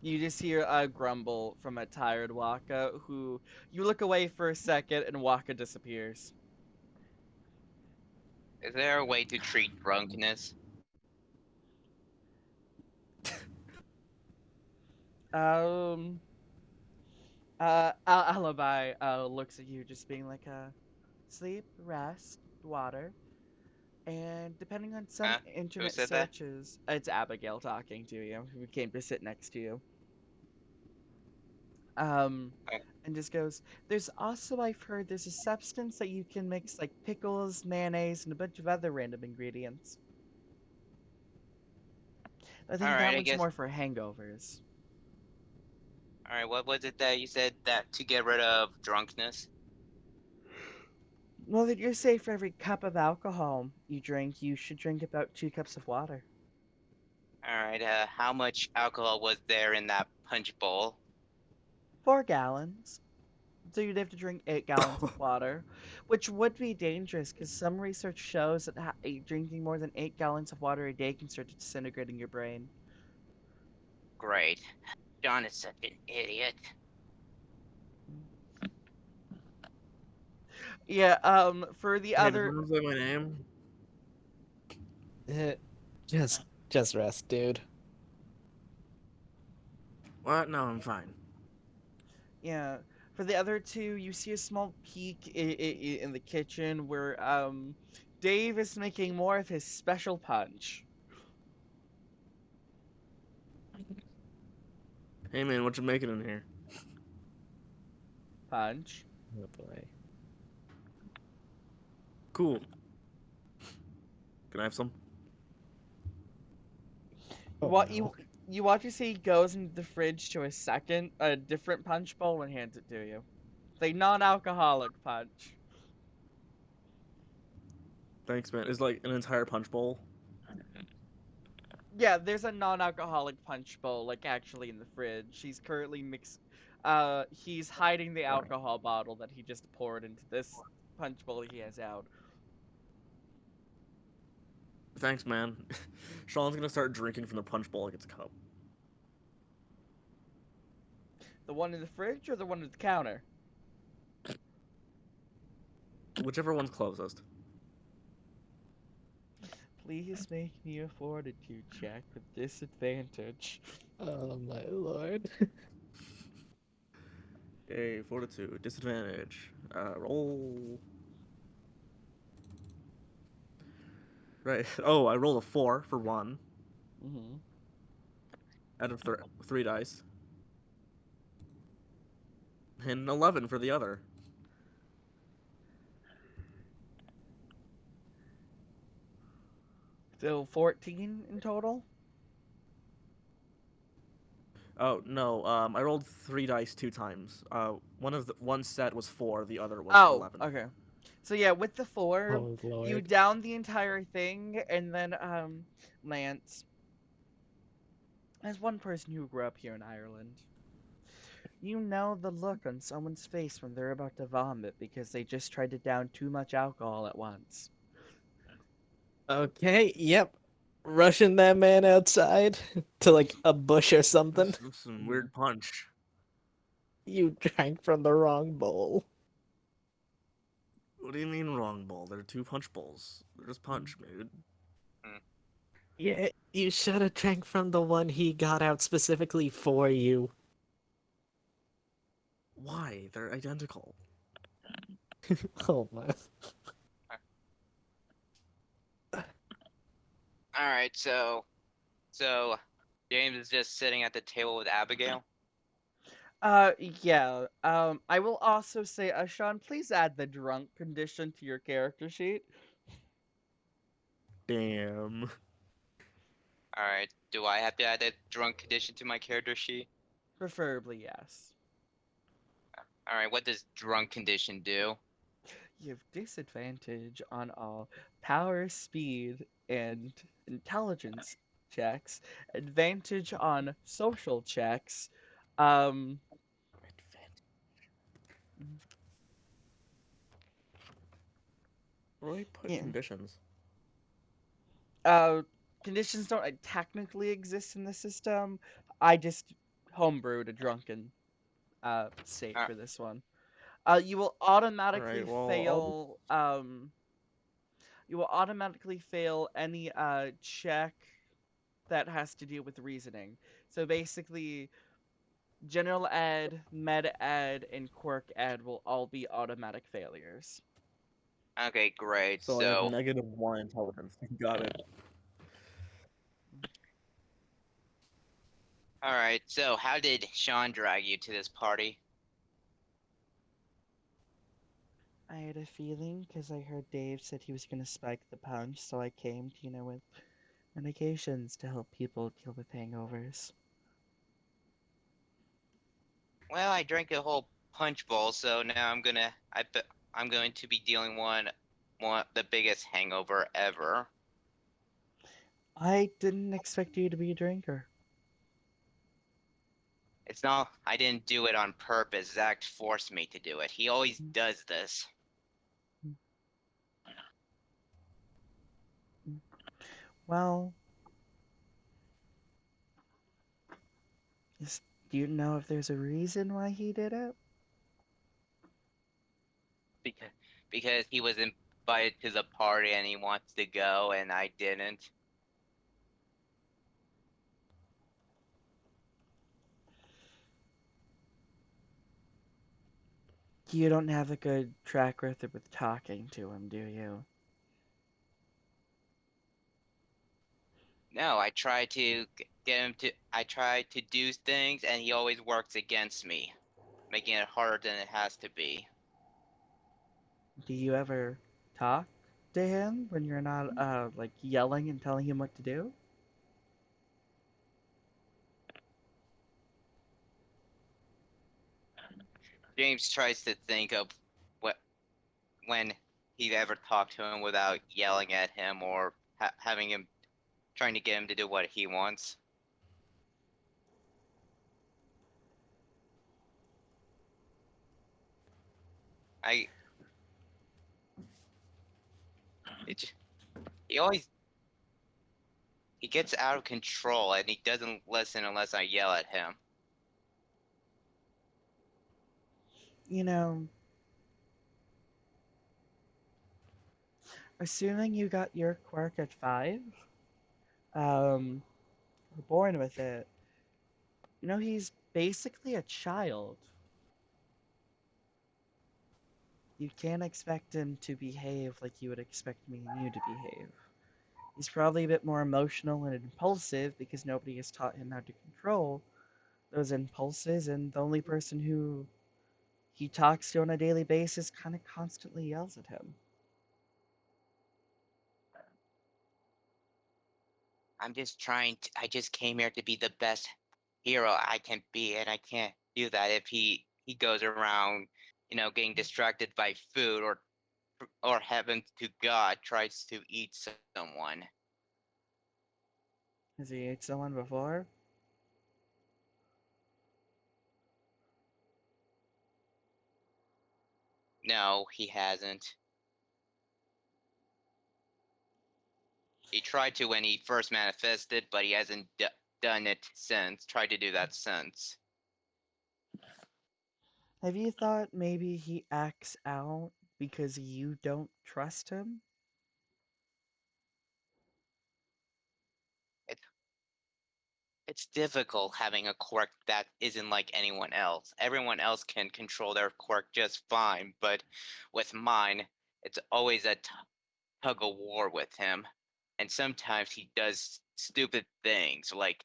You just hear a grumble from a tired Waka who you look away for a second and Waka disappears. Is there a way to treat drunkenness? Um Alibi looks at you just being like sleep, rest, water. And depending on some Huh? Who internet said that? searches, it's Abigail talking to you, who came to sit next to you. Okay. and just goes, "There's also, I've heard, there's a substance that you can mix like pickles, mayonnaise, and a bunch of other random ingredients. I All think right, that I one's guess. more for hangovers." All right, what was it that you said that to get rid of drunkenness? Well, that you're safe for every cup of alcohol you drink, you should drink about 2 cups of water. All right, how much alcohol was there in that punch bowl? 4 gallons. So you'd have to drink 8 gallons of water, which would be dangerous because some research shows that drinking more than 8 gallons of water a day can start disintegrating your brain. Great. John is such an idiot. Yeah, for the Hey, did other, someone say my name? Eh, just rest, dude. What? No, I'm fine. yeah, for the other two, you see a small peek in the kitchen where, Dave is making more of his special punch. Hey man, what you making in here? Punch. Oh boy. Cool. Can I have some? You Oh what no. you watch as he goes into the fridge to a different punch bowl and hands it to you. It's a non-alcoholic punch. Thanks, man. It's like an entire punch bowl. Yeah, there's a non-alcoholic punch bowl, like actually in the fridge. He's hiding the Right. alcohol bottle that he just poured into this punch bowl he has out. Thanks, man. Sean's gonna start drinking from the punch bowl like it's a cup. The one in the fridge or the one at the counter? Whichever one's closest. Please make me a fortitude check with disadvantage. Oh my lord. Yay, fortitude, disadvantage. Roll. Right. Oh, I rolled a 4 for one Mm-hmm. out of 3 dice, and an 11 for the other. So 14 in total? Oh no, I rolled 3 dice 2 times. One set was 4, the other was Oh, 11. okay. So yeah, with the 4, Oh you lord. down the entire thing, and then, Lance, as one person who grew up here in Ireland, you know the look on someone's face when they're about to vomit because they just tried to down too much alcohol at once. Okay, yep. Rushing that man outside to like a bush or something. That's some Mhm. weird punch. You drank from the wrong bowl. What do you mean wrong bowl? There are 2 punch bowls. They're just punch, dude. Yeah, you should have drank from the one he got out specifically for you. Why? They're identical. Oh my. All right, so James is just sitting at the table with Abigail. Yeah. I will also say, Sean, please add the drunk condition to your character sheet. Damn. All right, do I have to add a drunk condition to my character sheet? Preferably, yes. All right, what does drunk condition do? You have disadvantage on all power, speed, and intelligence checks, advantage on social checks. Um, Where do I put yeah. conditions? Uh, Conditions don't technically exist in the system. I just homebrewed a drunken state Uh, for this one. Alright, well, I'll. You will automatically fail any check that has to do with reasoning. So basically, general ed, med ed, and quirk ed will all be automatic failures. okay, great. So I have So, -1 intelligence. Got it. All right. So, how did Sean drag you to this party? I had a feeling because I heard Dave said he was going to spike the punch, so I came, with medications to help people deal with hangovers. Well, I drank a whole punch bowl, so now I'm going to be dealing one the biggest hangover ever. I didn't expect you to be a drinker. It's not. I didn't do it on purpose. Zach forced me to do it. He always does this. Well, is, do you know if there's a reason why he did it? because because he was invited to the party and he wants to go and I didn't. You don't have a good track record with talking to him, do you? No, I try to get him to. I try to do things and he always works against me, making it harder than it has to be. Do you ever talk to him when you're not, like, yelling and telling him what to do? James tries to think of what when he'd ever talked to him without yelling at him or having him trying to get him to do what he wants. I it, he always he gets out of control and he doesn't listen unless I yell at him. You know, assuming you got your quirk at 5, were born with it, he's basically a child. You can't expect him to behave like you would expect me and you to behave. He's probably a bit more emotional and impulsive because nobody has taught him how to control those impulses, and the only person who he talks to on a daily basis kind of constantly yells at him. I just came here to be the best hero I can be, and I can't do that if he goes around, getting distracted by food or heaven to God tries to eat someone. Has he ate someone before? No, he hasn't. He tried to when he first manifested, but he hasn't done it since. Tried to do that since. Have you thought maybe he acts out because you don't trust him? It, it's difficult having a quirk that isn't like anyone else. Everyone else can control their quirk just fine, but with mine, it's always a tug of war with him. And sometimes he does stupid things, like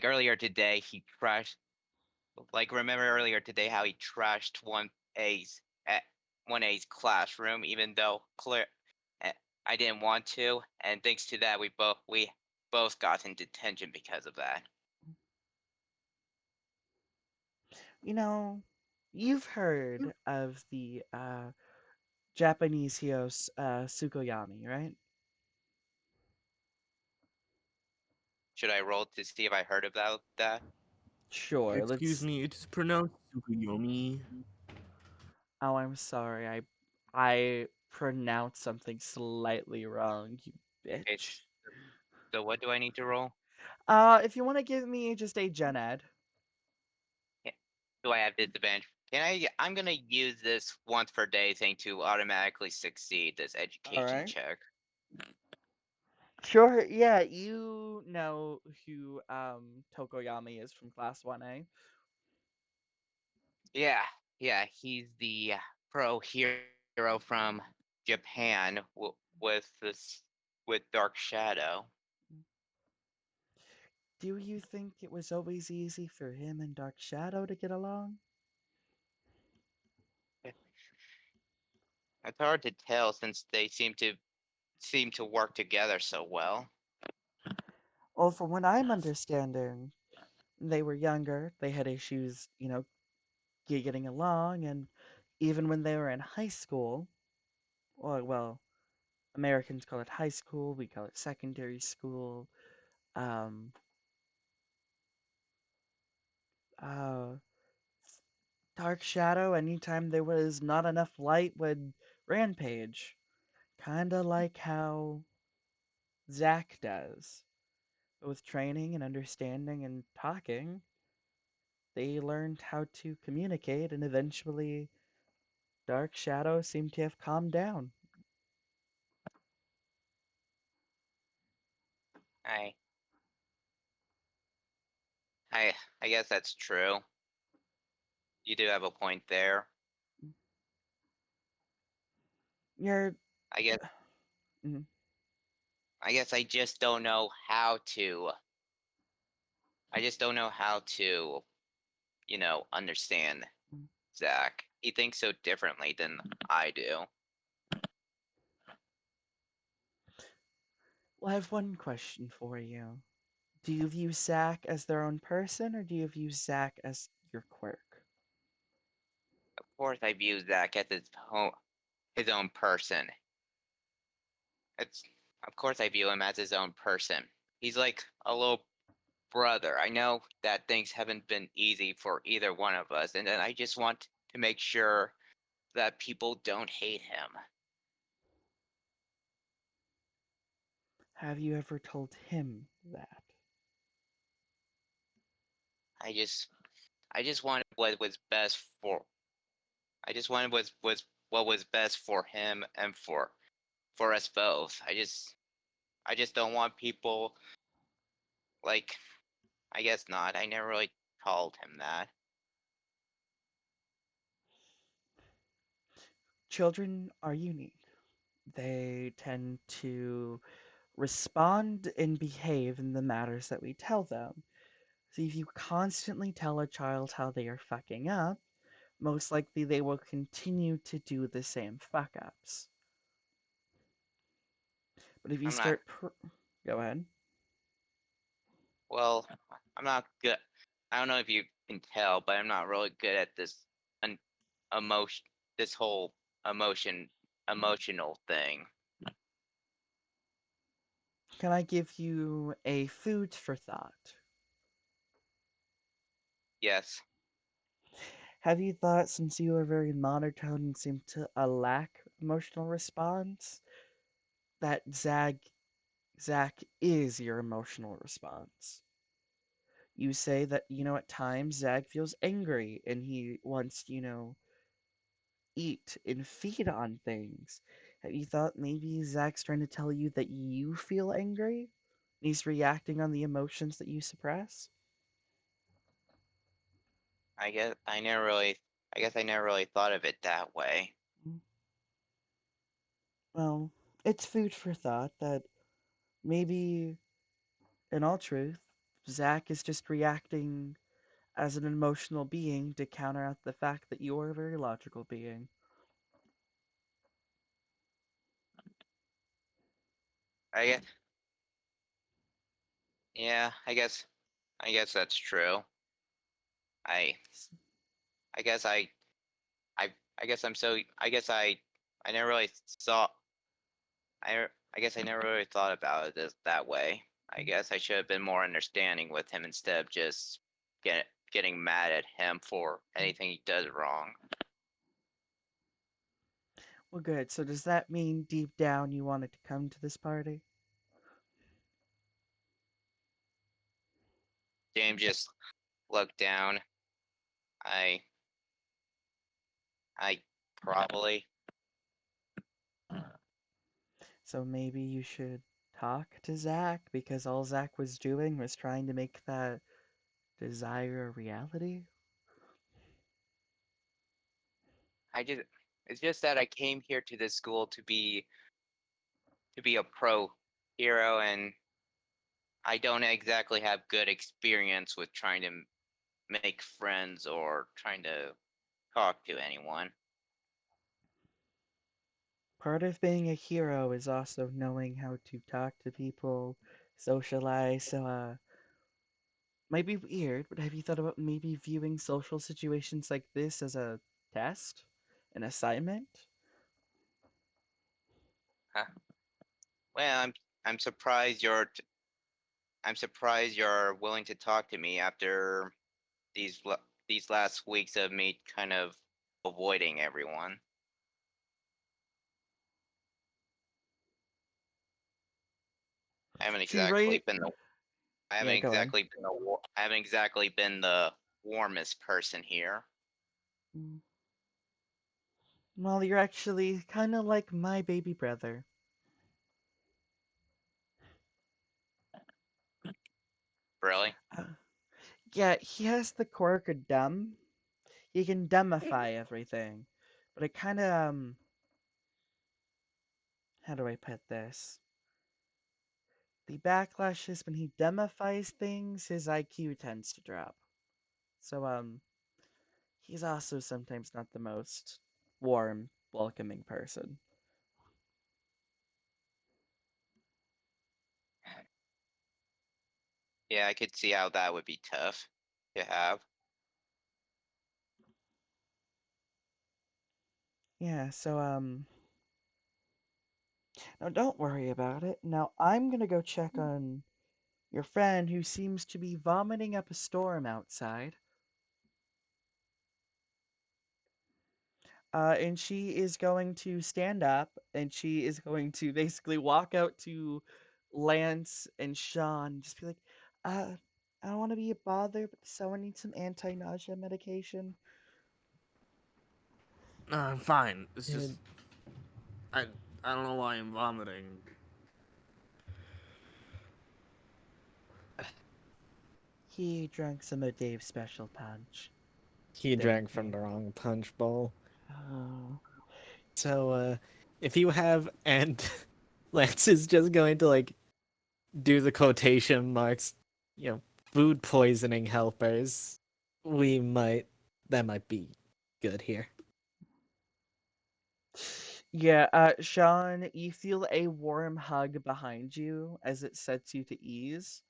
earlier today he trashed. Like remember earlier today how he trashed A's at 1A's classroom, even though clear eh, I didn't want to, and thanks to that we both got in detention because of that. You know, you've heard of the Japanese hero Tsukuyomi, right? Should I roll to see if I heard about that? Sure, Excuse let's. me, it's pronounced Tsukuyomi. Oh, I'm sorry. I pronounced something slightly wrong, you Okay, bitch. so what do I need to roll? If you want to give me just a gen ed. Yeah. Do I have disadvantage? I'm gonna use this once per day thing to automatically succeed this All education right. check. Sure. Yeah, you know who Tokoyami is from Class 1A. Yeah, yeah, he's the pro hero from Japan with Dark Shadow. Do you think it was always easy for him and Dark Shadow to get along? It's hard to tell since they seem to work together so well. Well, from what I'm understanding, they were younger, they had issues, getting along, and even when they were in high school, well, Americans call it high school, we call it secondary school. Um, uh, Dark Shadow, anytime there was not enough light, would rampage. Kinda like how Zack does. But with training and understanding and talking, they learned how to communicate, and eventually Dark Shadow seemed to have calmed down. I I I guess that's true. You do have a point there. You're. I guess mm, I guess I just don't know how to. I just don't know how to, understand mm. Zach. He thinks so differently than I do. Well, I have one question for you. Do you view Zack as their own person, or do you view Zack as your quirk? Of course, I view Zach as his own person. It's of course I view him as his own person. He's like a little brother. I know that things haven't been easy for either one of us, and then I just want to make sure that people don't hate him. Have you ever told him that? I just I just wanted what was best for I just wanted what was best for him and for us both. I just don't want people like I guess not. I never really told him that. Children are unique. They tend to respond and behave in the matters that we tell them. So if you constantly tell a child how they are fucking up, most likely they will continue to do the same fuck ups. But if you I'm not go ahead. well, I'm not good. I don't know if you can tell, but I'm not really good at this un- emotion this whole emotion emotional thing. Can I give you a food for thought? Yes, Have you thought, since you are very monotone and seem to lack emotional response, that Zach is your emotional response? You say that, at times Zach feels angry and he wants, eat and feed on things. Have you thought maybe Zach's trying to tell you that you feel angry? He's reacting on the emotions that you suppress? I guess I never really I guess I never really thought of it that way. Mm. Well, it's food for thought that maybe, in all truth, Zach is just reacting as an emotional being to counter out the fact that you're a very logical being. I guess yeah, I guess that's true. I I guess I guess I'm so I never really saw I guess I never really thought about it that way. I guess I should have been more understanding with him instead of just getting mad at him for anything he does wrong. Well, good. So does that mean deep down you wanted to come to this party? James just looked down. I I probably So maybe you should talk to Zach because all Zach was doing was trying to make that desire a reality? I just it's just that I came here to this school to be a pro hero, and I don't exactly have good experience with trying to make friends or trying to talk to anyone. Part of being a hero is also knowing how to talk to people, socialize. So, might be weird, but have you thought about maybe viewing social situations like this as a test, an assignment? Huh. Well, I'm surprised I'm surprised you're willing to talk to me after these last weeks of me kind of avoiding everyone. I haven't See, exactly right? been the Yeah, go on. I haven't exactly been the warmest person here. Mm. Well, you're actually kind of like my baby brother. Really? Uh, yeah, he has the quirk of dumb. He can dumbify everything. But it kind of, how do I put this? The backlash is when he dumbifies things, his IQ tends to drop. So, he's also sometimes not the most warm, welcoming person. Yeah, I could see how that would be tough to have. Yeah, so, no, don't worry about it. Now, I'm gonna go check on your friend who seems to be vomiting up a storm outside. And she is going to stand up and she is going to basically walk out to Lance and Sean and just be like, uh, I don't want to be a bother, but someone needs some anti-nausea medication. I'm fine. It's just Dude, I I don't know why I'm vomiting. He drank some of Dave's special punch, he didn't drank from he? the wrong punch bowl. Oh. So, if you have, and Lance is just going to like do the quotation marks, you know, food poisoning helpers, we might, that might be good here. Yeah, Sean, you feel a warm hug behind you as it sets you to ease.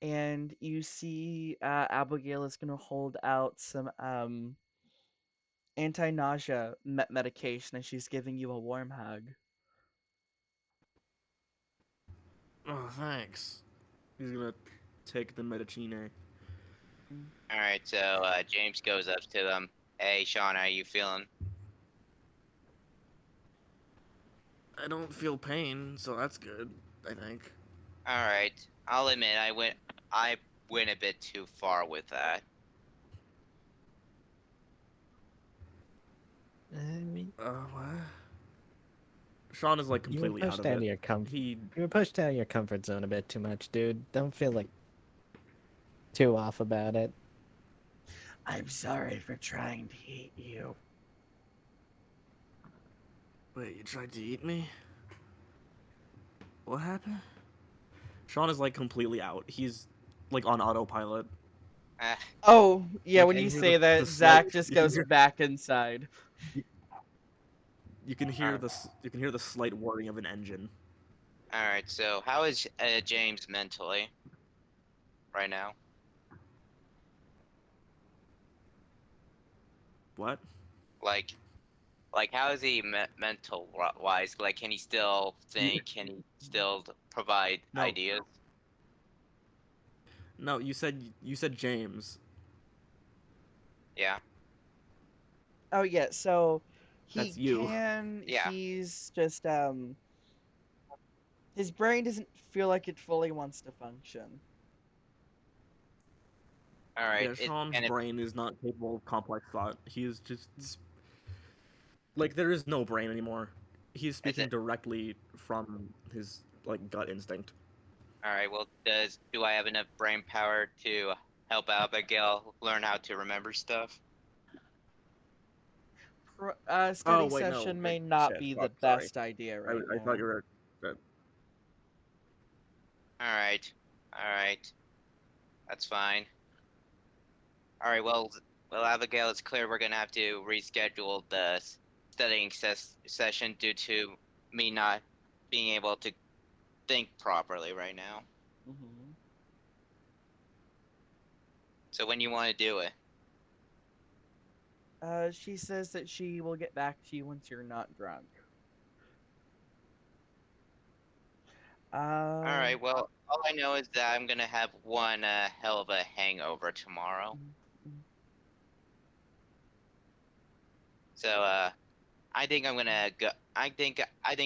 And you see Abigail is going to hold out some anti-nausea medication and she's giving you a warm hug. Oh, thanks. He's gonna take the medicine. Mm. All right, so James goes up to them. Hey, Sean, how you feeling? I don't feel pain, so that's good. I think. All right, I'll admit I went a bit too far with that. What? Sean is like You were completely out pushed of out of it. your He you were pushed out of your comfort zone a bit too much, dude. Don't feel like too off about it. I'm sorry for trying to eat you. wait. You tried to eat me? What happened? Sean is like completely out. He's like on autopilot. Uh, Oh, yeah, You when can you hear say the that, slight. Zach just You can goes hear. back inside. You, you can hear the. You can hear the slight whirring of an engine. all right, so how is James mentally right now? What? Like, how is he mental wise? Like, can he still You, think? Can he still provide no, ideas? no. You said James. Yeah, Oh, yeah, so That's he you. can, yeah. he's just, his brain doesn't feel like it fully wants to function. All right, Yeah, Sean's and it brain is not capable of complex thought. He is just like there is no brain anymore. He's is speaking it. directly from his like gut instinct. All right. Well, do I have enough brain power to help Abigail learn how to remember stuff? Oh Study wait, no. session may not Shit. be the Fuck. Sorry. best idea I, right I thought now. you were. That, All right. All right, that's fine. All right, well, Abigail, it's clear we're gonna have to reschedule the studying session due to me not being able to think properly right now. Hmm. So when you want to do it? She says that she will get back to you once you're not drunk. All Uh, right, well, all I know is that I'm gonna have one hell of a hangover tomorrow. mm, mm. So I think I'm gonna go. I think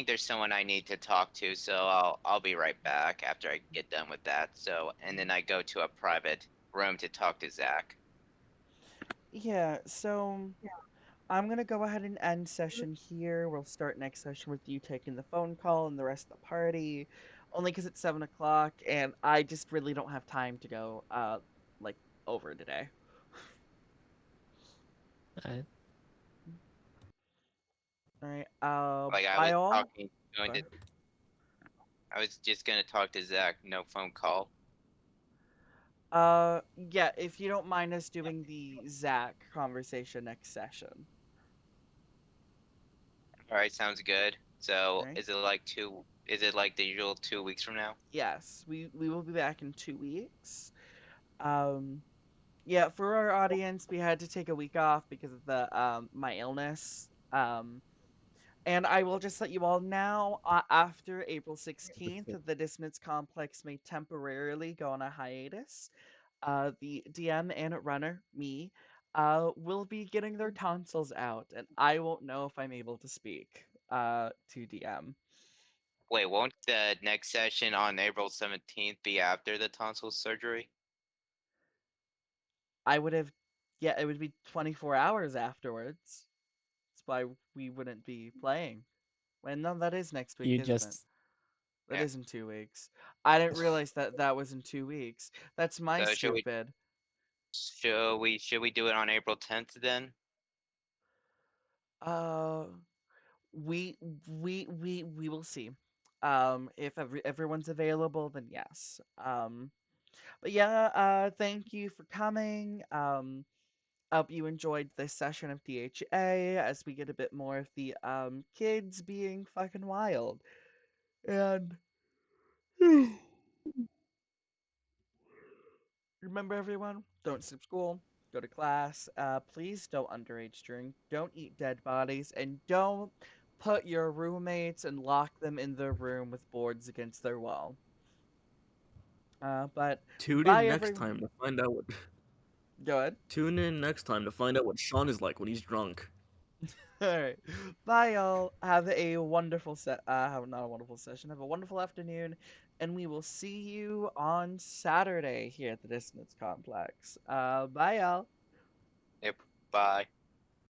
there's someone I need to talk to, so I'll be right back after I get done with that. So and then I go to a private room to talk to Zach. Yeah, so I'm gonna go ahead and end session here. We'll start next session with you taking the phone call and the rest of the party. Only because it's 7 o'clock and I just really don't have time to go like over today. Alright. Alright, Like I bye was all. talking, going Bye. to. I was just gonna talk to Zach. No phone call. Yeah, if you don't mind us doing the Zach conversation next session. All right, sounds good. So Alright? is it like two? Is it like the usual 2 weeks from now? Yes, we will be back in 2 weeks. Um, yeah, for our audience, we had to take a week off because of the my illness. And I will just let you all know, after April 16th, the Dissonance Complex may temporarily go on a hiatus. The DM and runner, me, will be getting their tonsils out, and I won't know if I'm able to speak to DM. Wait, won't the next session on April 17th be after the tonsil surgery? I would have, yeah, it would be 24 hours afterwards. That's why we wouldn't be playing. Well, no, that is next week, You isn't it? just That Yeah. is in 2 weeks. I didn't realize that that was in 2 weeks. That's my So stupid. should we do it on April 10th then? Uh, we will see. If everyone's available, then yes. But yeah, thank you for coming. I hope you enjoyed this session of DHA as we get a bit more of the kids being fucking wild. And remember, everyone, don't skip school, go to class. Please don't underage drink, don't eat dead bodies, and don't put your roommates and lock them in their room with boards against their wall. But Tune bye, in next everyone. time to find out what. Go ahead. Tune in next time to find out what Sean is like when he's drunk. All right. Bye, y'all. Have a wonderful have not a wonderful session. Have a wonderful afternoon, and we will see you on Saturday here at the Dissonance Complex. Bye, y'all. Yep. Bye.